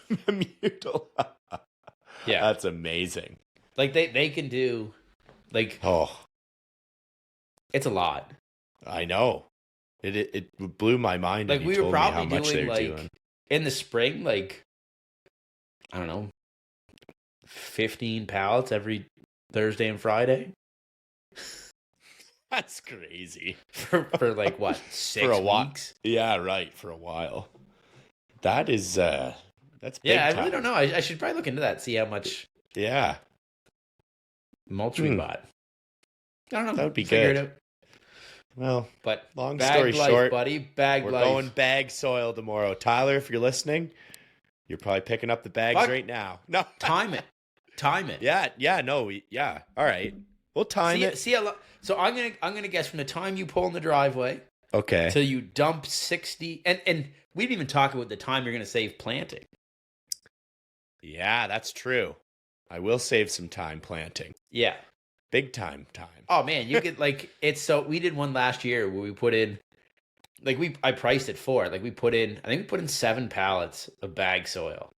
Yeah, that's amazing. Like they can do, like it's a lot. I know. It blew my mind. Like we were probably doing in the spring, like I don't know, 15 pallets every Thursday and Friday. That's crazy. For like what, 6 weeks? Yeah, right. For a while. That is that's big time. I really don't know. I should probably look into that, see how much mulch we bought. I don't know. That would be good. It out. Well, but long story short, buddy, we're going bag soil tomorrow. Tyler, if you're listening, you're probably picking up the bags right now. No, time it. Yeah. No, all right. We'll time it. So I'm gonna guess from the time you pull in the driveway, okay, till you dump 60, and we didn't even talk about the time you're gonna save planting. Yeah, that's true. I will save some time planting. Yeah, big time. Oh man, you could we did one last year where we put in, I priced it for it. Like I think we put in 7 pallets of bag soil.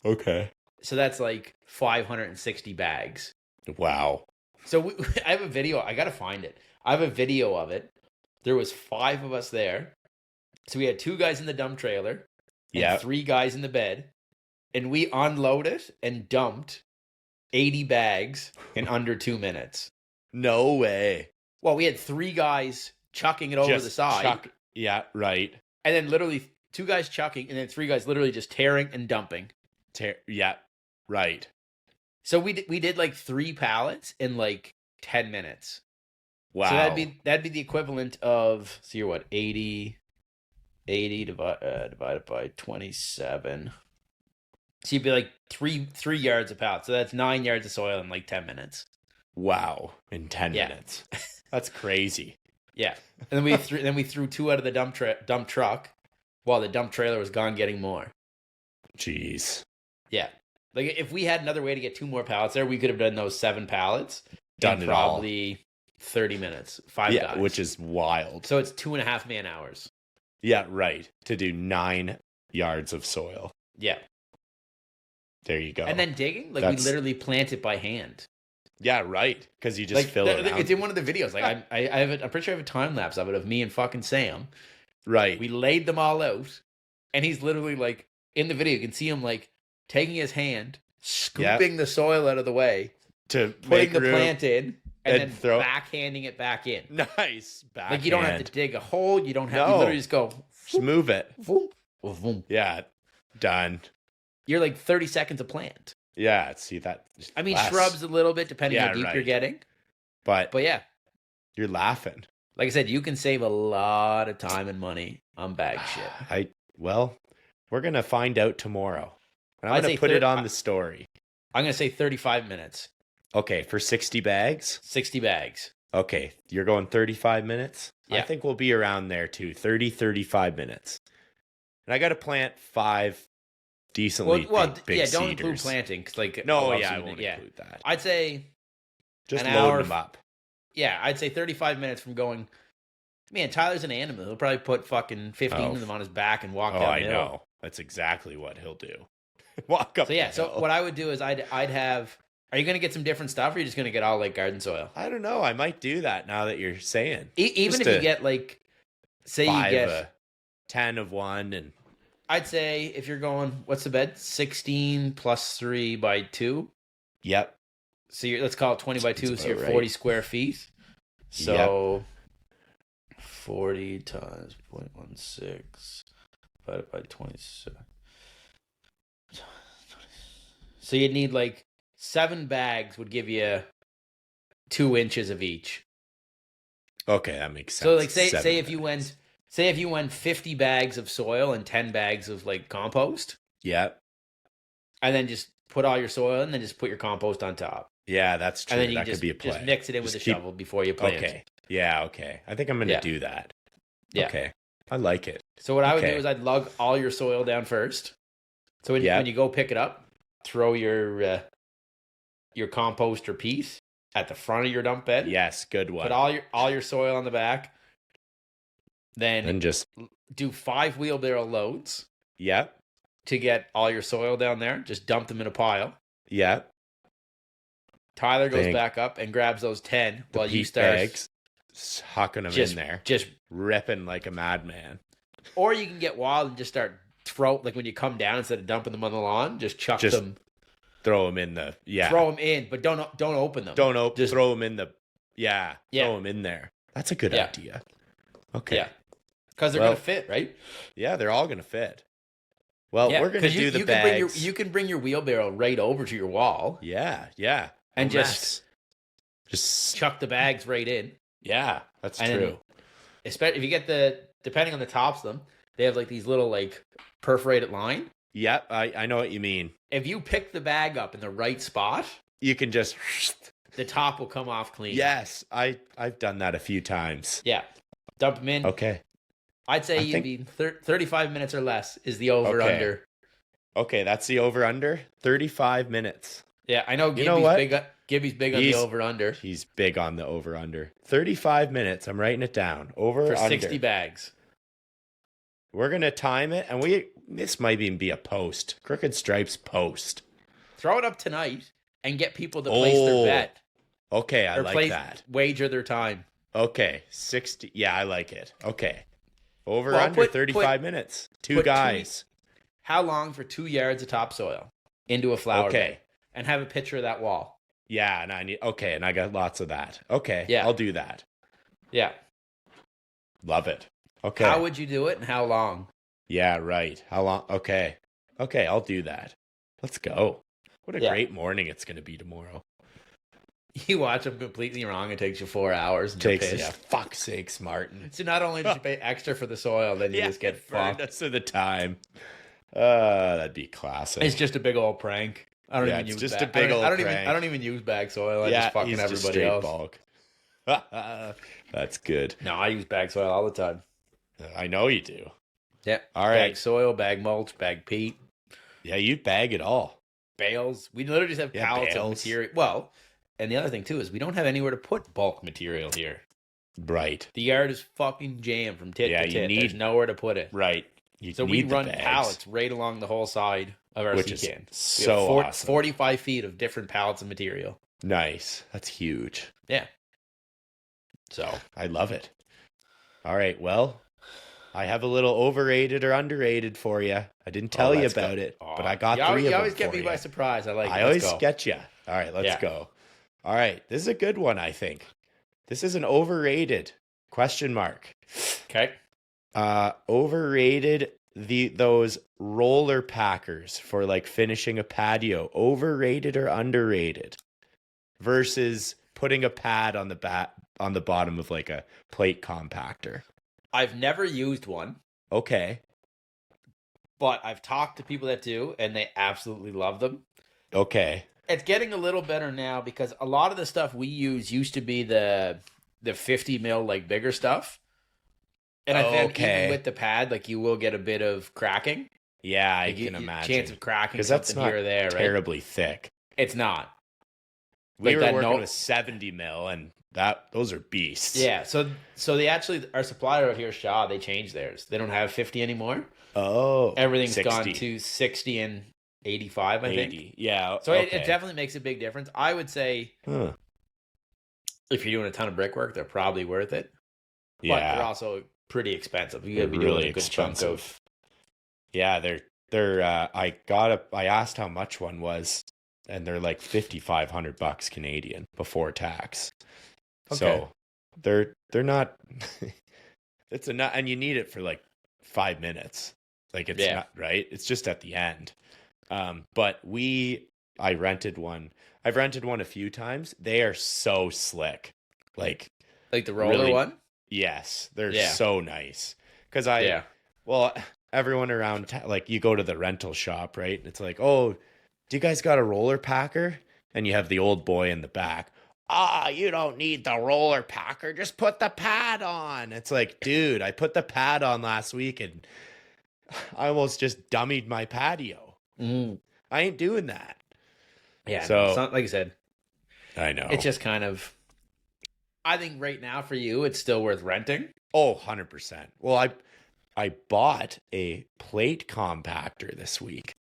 Okay. So that's like 560 bags. Wow. So I have a video. I got to find it. I have a video of it. There was 5 of us there. So we had 2 guys in the dump trailer and 3 guys in the bed. And we unloaded and dumped 80 bags in under 2 minutes. No way. Well, we had 3 guys chucking it over the side. Yeah, right. And then literally 2 guys chucking and then 3 guys literally just tearing and dumping. Yeah, right. So we did like 3 pallets in like 10 minutes. Wow. So that'd be the equivalent of, so you're what, 80 divided by 27. So you'd be like 3 yards a pallet. So that's 9 yards of soil in like 10 minutes. Wow. In 10 minutes. That's crazy. Yeah. And then we threw 2 out of the dump truck while the dump trailer was gone getting more. Jeez. Yeah. Like if we had another way to get 2 more pallets there, we could have done those 7 pallets. Done it probably 30 minutes. 5 guys. Which is wild. So it's 2.5 man hours. Yeah, right. To do 9 yards of soil. Yeah. There you go. And then digging, we literally plant it by hand. Yeah, right. Because you just fill it out. It's in one of the videos. Like I'm pretty sure I have a time lapse of it of me and fucking Sam. Right. We laid them all out, and he's literally like in the video. You can see him like taking his hand, scooping the soil out of the way, to putting make the room plant in, and then throw backhanding it back in. Nice. Backhand. Like you don't have to dig a hole. You don't have to literally just go. Just move it. Voom, voom. Yeah. Done. You're like 30 seconds a plant. Yeah. See that. I mean, shrubs a little bit depending how deep you're getting. But yeah. You're laughing. Like I said, you can save a lot of time and money on bag shit. We're going to find out tomorrow. And I'm going to put it on the story. I'm going to say 35 minutes. Okay, for 60 bags? 60 bags. Okay, you're going 35 minutes? Yeah. I think we'll be around there too, 35 minutes. And I got to plant 5 decently big cedars. Don't include planting. Cause like, I won't include that. I'd say just load them up. Yeah, I'd say 35 minutes from going. Man, Tyler's an animal. He'll probably put fucking 15 of them on his back and walk down the hill. I know. That's exactly what he'll do. Walk up. So what I would do is I'd have. Are you going to get some different stuff, or are you just going to get all like garden soil? I don't know. I might do that now that you're saying. Even if you get like, say you get 10 of one, and I'd say if you're going, what's the bed? 16 plus 3 by 2. Yep. So let's call it 20 by 2, so you're 40 square feet. So 40 times 0.16 divided by 27. So you'd need like 7 bags would give you 2 inches of each. Okay, that makes sense. So like say if you went 50 bags of soil and 10 bags of like compost. Yep. And then just put all your soil and then just put your compost on top. Yeah, that's true. And then you that could be a play. Just mix it in with a shovel before you plant. Okay. Yeah, okay. I think I'm going to do that. Yeah. Okay. I like it. So what I would do is I'd lug all your soil down first. So when you go pick it up, throw your composter piece at the front of your dump bed. Yes, good one. Put all your soil on the back. Then just do 5 wheelbarrow loads. Yep. To get all your soil down there. Just dump them in a pile. Yep. Tyler goes back up and grabs those 10 while you start bags, hucking them in there. Just ripping like a madman. Or you can get wild and just start like when you come down, instead of dumping them on the lawn, just chuck them. Throw them in the Throw them in, but don't open them. Just throw them in the throw them in there. That's a good idea. Okay. Yeah. Because they're gonna fit, right? Yeah, they're all gonna fit. Well, we're gonna do the bags. You can bring your wheelbarrow right over to your wall. Yeah. And just chuck the bags right in. Yeah, that's true. Especially if you get depending on the tops of them, they have like these little like perforated line. Yep, I know what you mean. If you pick the bag up in the right spot, you can just the top will come off clean. Yes, I've done that a few times. Yeah, dump them in. Okay, I'd say you'd be 35 minutes or less is the over under. Okay, that's the over under. 35 minutes. Yeah, I know. Gibby's big on the over under. He's big on the over under. 35 minutes. I'm writing it down. Over for under. 60 bags. We're gonna time it, and this might even be a post. Crooked Stripes post. Throw it up tonight and get people to place their bet. Okay, I like that. Wager their time. Okay, 60. Yeah, I like it. Okay, over under 35 minutes. 2 guys. How long for 2 yards of topsoil into a flower bed? And have a picture of that wall. Yeah, and I got lots of that. Okay, yeah, I'll do that. Yeah, love it. Okay, how would you do it and how long? Yeah, right. How long? Okay, I'll do that. Let's go. What a great morning it's going to be tomorrow. You watch them completely wrong. It takes you 4 hours. And Yeah, fuck's sakes, Martin. So not only did you pay extra for the soil, then you just get fucked. That's of the time. That'd be classic. It's just a big old prank. I don't even use just bag. a big old prank. I don't even use bag soil. I just fucking everybody else. Bulk. That's good. No, I use bag soil all the time. I know you do. Yeah. All right. Bag soil, bag mulch, bag peat. Yeah, you bag it all. Bales. We literally just have pallets of material. Well, and the other thing too is we don't have anywhere to put bulk material here. Right. The yard is fucking jammed from tit to tit. There's nowhere to put it. Right. So we run pallets right along the whole side of our sea can. So awesome. 45 feet of different pallets of material. Nice. That's huge. Yeah. So I love it. All right. Well, I have a little overrated or underrated for you. I didn't tell you about it, but I got 3 of them. You always get me by surprise. I like it. I always get you. All right. Let's go. All right. This is a good one, I think. This is an overrated question mark. Okay. Overrated those roller packers for like finishing a patio. Overrated or underrated? Versus putting a pad on the bottom of like a plate compactor. I've never used one. Okay. But I've talked to people that do, and they absolutely love them. Okay. It's getting a little better now because a lot of the stuff we use used to be the 50 mil, like bigger stuff. And I think even with the pad, like you will get a bit of cracking. Yeah, I can imagine. Chance of cracking because something that's not here or there, right? Terribly thick. It's not. We were working with 70 mil, and those are beasts. Yeah, so they actually, our supplier out here, Shaw, they changed theirs. They don't have 50 anymore. Oh, everything's 60. gone to 60 and 85, I think. Yeah. So it definitely makes a big difference. I would say if you're doing a ton of brickwork, they're probably worth it. Yeah. But they're also pretty expensive. You got to be doing a good chunk of. Yeah, they're. I asked how much one was, and they're like $5,500 Canadian before tax. Okay. So they're not. It's enough, and you need it for like 5 minutes. Like it's not right. It's just at the end. But I rented one. I've rented one a few times. They are so slick. Like the roller one? Yes. They're so nice. Because everyone around, like you go to the rental shop, right? And it's like, oh, do you guys got a roller packer? And you have the old boy in the back. You don't need the roller packer. Just put the pad on. It's like, dude, I put the pad on last week and I almost just dummied my patio. I ain't doing that. Yeah. So it's not, like I said, I know. It's just kind of, I think right now for you, it's still worth renting. Oh, 100%. Well, I bought a plate compactor this week.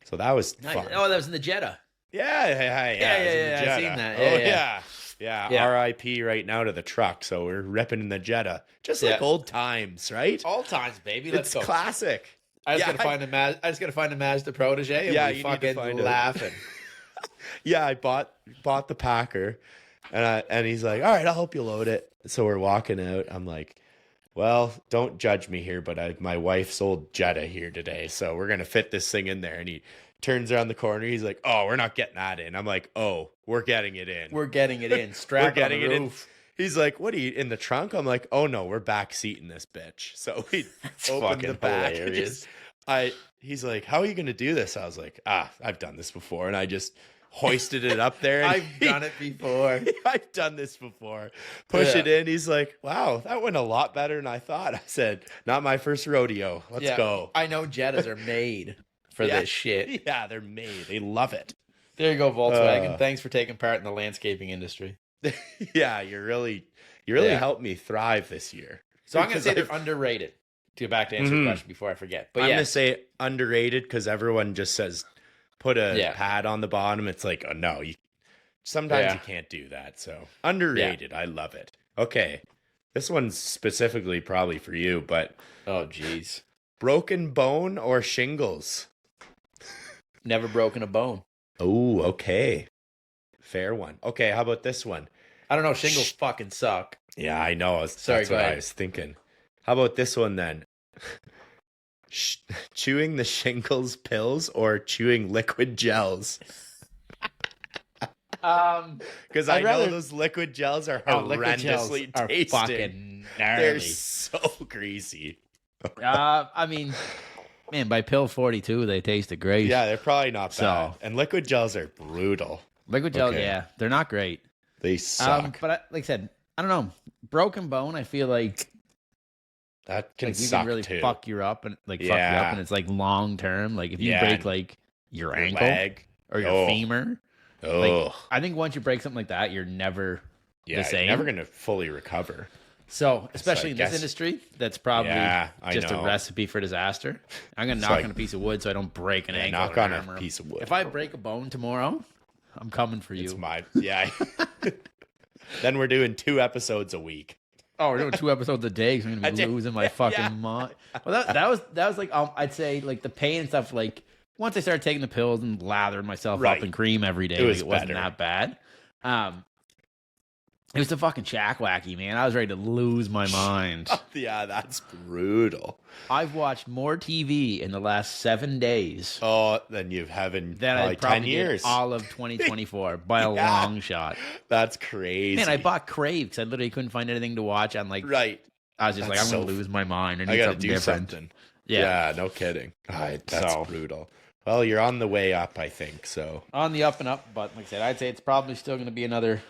So that was fun. Oh, that was in the Jetta. Yeah. I've seen that. Yeah. RIP right now to the truck. So we're ripping in the Jetta. Just like old times, right? Old times, baby. Let's go. It's classic. I just gotta find a Mazda Protege. And we fucking laughing. Yeah, I bought the Packer, and he's like, "All right, I'll help you load it." So we're walking out. I'm like, "Well, don't judge me here, but my wife's old Jetta here today, so we're gonna fit this thing in there." And he turns around the corner. He's like, "Oh, we're not getting that in." I'm like, "Oh, we're getting it in. We're getting it in. Strap on the roof." He's like, "What are you in the trunk?" I'm like, "Oh no, we're back seating this bitch." So we opened the back. He's like, "How are you gonna do this?" I was like, "I've done this before," and I just hoisted it up there. I've done it before. I've done this before. Push it in. He's like, "Wow, that went a lot better than I thought." I said, "Not my first rodeo. Let's go." I know Jettas are made for this shit. Yeah, they're made. They love it. There you go, Volkswagen. Thanks for taking part in the landscaping industry. Yeah, you really helped me thrive this year. So I'm going to say they're underrated. To go back to answer your question before I forget. But I'm going to say underrated because everyone just says put a pad on the bottom. It's like, oh no, sometimes you can't do that. So underrated. Yeah. I love it. Okay. This one's specifically probably for you, but oh geez. Broken bone or shingles? Never broken a bone. Oh, okay. Fair one. Okay, how about this one? I don't know. Shingles fucking suck. Yeah, I know. That's what I was thinking. How about this one then? Chewing the shingles pills or chewing liquid gels? Because I know those liquid gels are horrendously tasting. Fucking gnarly. They're so greasy. I mean, man, by pill 42, they tasted great. Yeah, they're probably not bad. And liquid gels are brutal. Liquid gels, they're not great. They suck. But like I said, I don't know. Broken bone, I feel like that can you suck can really too. fuck you up and it's like long term. Like if you break like your ankle leg or your femur, like, I think once you break something like that, you're never the same. You're never gonna fully recover. So, especially in this industry, that's probably just a recipe for disaster. I'm going to knock on a piece of wood so I don't break an ankle. Knock on a piece of wood. If I break a bone tomorrow, I'm coming for you. It's Then we're doing 2 episodes a week. Oh, we're doing 2 episodes a day because I'm going to be losing my fucking mind. Well, that was like, I'd say like the pain and stuff, like once I started taking the pills and lathering myself up in cream every day, it wasn't that bad. It was the fucking shack-wacky, man. I was ready to lose my mind. Yeah, that's brutal. I've watched more TV in the last 7 days. Oh, than you've having than I probably 10 years. Did all of 2024 by a long shot. That's crazy. Man, I bought Crave because I literally couldn't find anything to watch. I'm like, right. I was just I'm going to lose my mind. I got to do something. Yeah, no kidding. That's brutal. Well, you're on the way up, I think. So on the up and up, but like I said, I'd say it's probably still going to be another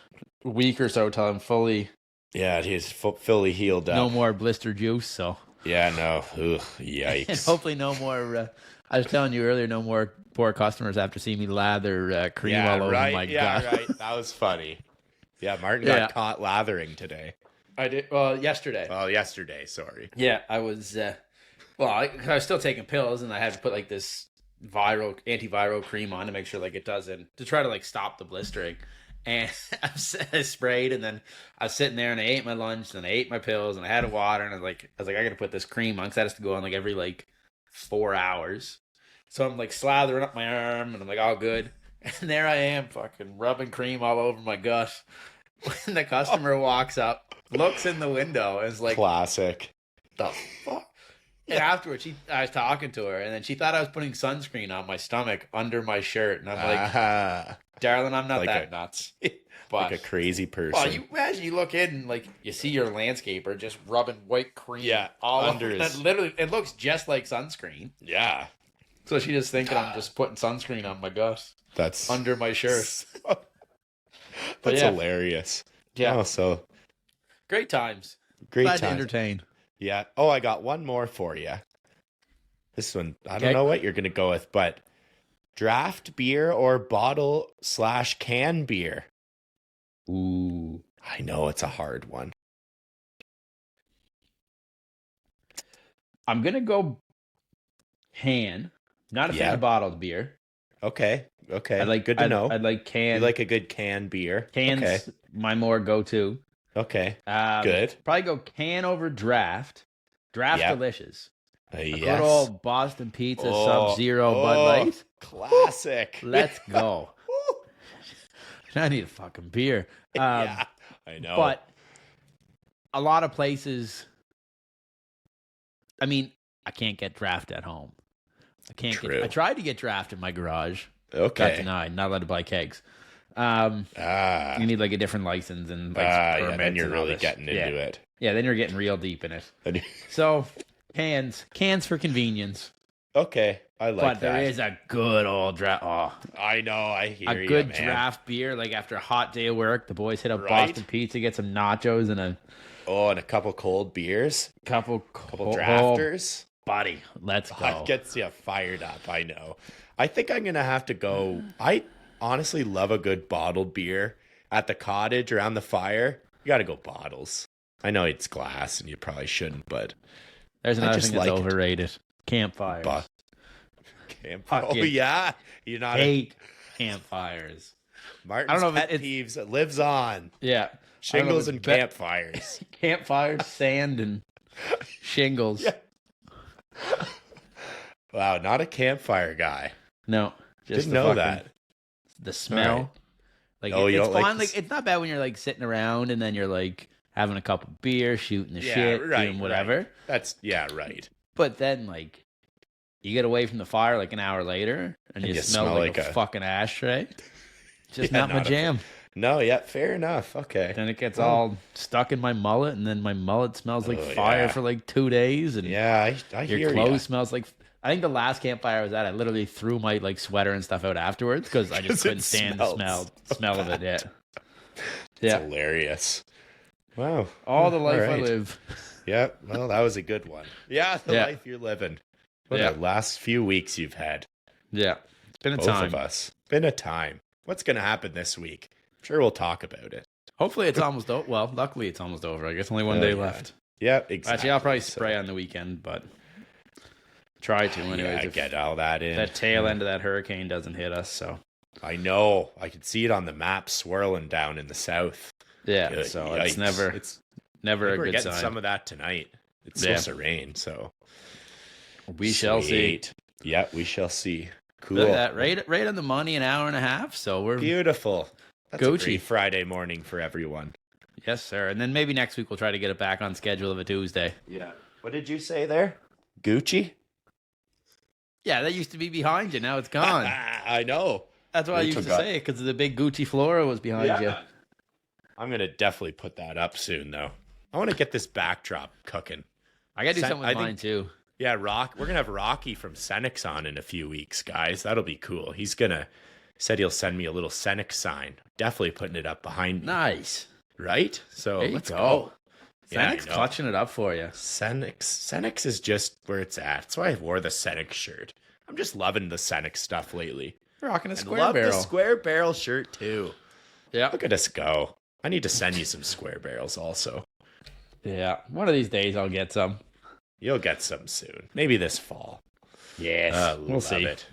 week or so till I'm fully. Yeah, he's fully healed up. No more blister juice. So yeah, no. Ugh, yikes. And hopefully, no more. I was telling you earlier, no more poor customers after seeing me lather cream all over my gut. Right. That was funny. Yeah, Martin got caught lathering today. I did. Well, yesterday. Oh, yesterday. Sorry. Yeah, I was. I was still taking pills, and I had to put like this antiviral cream on to make sure like it doesn't to try to like stop the blistering. And I sprayed, and then I was sitting there, and I ate my lunch, and I ate my pills, and I had water, and I was like, I gotta put this cream on because that has to go on like every like 4 hours. So I'm like slathering up my arm, and I'm like, all good. And there I am, fucking rubbing cream all over my gut. When the customer walks up, looks in the window, and is like, classic. The fuck? And afterwards, I was talking to her, and then she thought I was putting sunscreen on my stomach under my shirt, and I'm like, darling, I'm not like that nuts. But, like a crazy person. Well, you imagine you look in and like you see your landscaper just rubbing white cream all under his... Literally, it looks just like sunscreen. Yeah. So she just thinking I'm just putting sunscreen on my gut. That's under my shirt. That's hilarious. Yeah. Oh, so great times. Glad to entertain. Yeah. Oh, I got one more for you. This one, I don't know what you're gonna go with, but draft beer or bottle/can beer? Ooh. I know it's a hard one. I'm going to go can. Not a fan of bottled beer. Okay. Good to know. I'd like can. You like a good can beer. Can's my more go-to. Okay. Good. Probably go can over draft. Draft delicious. Yes. Good old Boston Pizza Sub-Zero Bud Light. Classic. Let's go. I need a fucking beer. Yeah, I know. But a lot of places, I mean, I can't get draft at home. I tried to get draft in my garage. Okay. Got denied. Not allowed to buy kegs. You need like a different license and like permits. Then you're really getting into it. Yeah, then you're getting real deep in it. So cans for convenience. Okay, I like that. But there is a good old draft. Oh, I know. I hear you, a good draft beer, like after a hot day of work, the boys hit up Boston Pizza, get some nachos and a couple cold beers, couple drafters. Buddy, let's go. That gets you fired up. I know. I think I'm gonna have to go. I honestly love a good bottled beer at the cottage around the fire. You got to go bottles. I know it's glass, and you probably shouldn't, but there's another thing that's overrated. Campfires. Oh yeah, you're not hate campfires. Martin's I don't know pet peeves lives on. Yeah, shingles and campfires. Campfires, sand, and shingles. Yeah. Wow, not a campfire guy. No, just didn't know that. The smell. Right. Like it's fun. Like it's not bad when you're like sitting around and then you're like having a couple beers, shooting the shit, doing whatever. Right. That's right. But then like you get away from the fire like an hour later and you smell like a fucking ashtray. Just not my jam. No, fair enough. Okay. Then it gets all stuck in my mullet, and then my mullet smells like fire for like 2 days, and I hear your clothes smells like. I think the last campfire I was at, I literally threw my like sweater and stuff out afterwards because I just couldn't stand the smell of it. Yeah, it's hilarious. Wow, all the life I live. Yeah, well, that was a good one. Yeah, the life you're living. What the last few weeks you've had. Yeah, it's been a Both time. Of us. Been a time. What's going to happen this week? I'm sure we'll talk about it. Hopefully it's almost over. Well, luckily it's almost over. I guess only one day left. Yeah, exactly. Actually, I'll probably spray on the weekend, but try to anyways. Get all that in. That tail end of that hurricane doesn't hit us, so. I know. I can see it on the map swirling down in the south. Yeah, so it's never a good sign. We're getting some of that tonight. It's supposed to rain, so. We shall see. Yeah, we shall see. Cool. Look at that. Right on the money, an hour and a half. So we're beautiful. That's a great Friday morning for everyone. Yes, sir. And then maybe next week we'll try to get it back on schedule of a Tuesday. Yeah. What did you say there? Gucci? Yeah, that used to be behind you. Now it's gone. I know. That's why I used to say it, because the big Gucci Flora was behind you. I'm going to definitely put that up soon, though. I want to get this backdrop cooking. I got to do something with mine, too. Yeah, we're going to have Rocky from Senex on in a few weeks, guys. That'll be cool. Said he'll send me a little Senex sign. Definitely putting it up behind me. Nice. Right? So let's go. Senex clutching it up for you. Senex is just where it's at. That's why I wore the Senex shirt. I'm just loving the Senex stuff lately. Rocking a square love barrel. The square barrel shirt too. Yeah. Look at us go. I need to send you some square barrels also. Yeah. One of these days I'll get some. You'll get some soon. Maybe this fall. Yes. We'll see. It.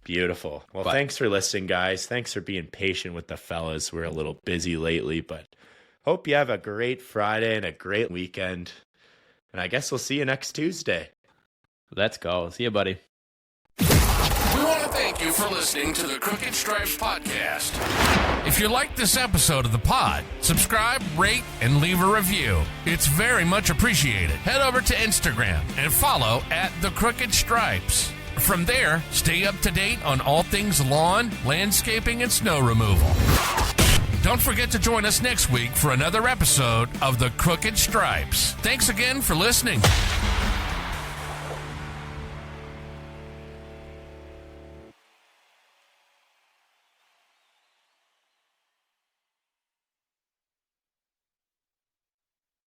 Beautiful. Well, thanks for listening, guys. Thanks for being patient with the fellas. We're a little busy lately, but hope you have a great Friday and a great weekend. And I guess we'll see you next Tuesday. Let's go. See you, buddy. We want to thank you for listening to the Crooked Stripes podcast. If you liked this episode of the pod, subscribe, rate, and leave a review. It's very much appreciated. Head over to Instagram and follow @The Crooked Stripes. From there, stay up to date on all things lawn, landscaping, and snow removal. Don't forget to join us next week for another episode of The Crooked Stripes. Thanks again for listening.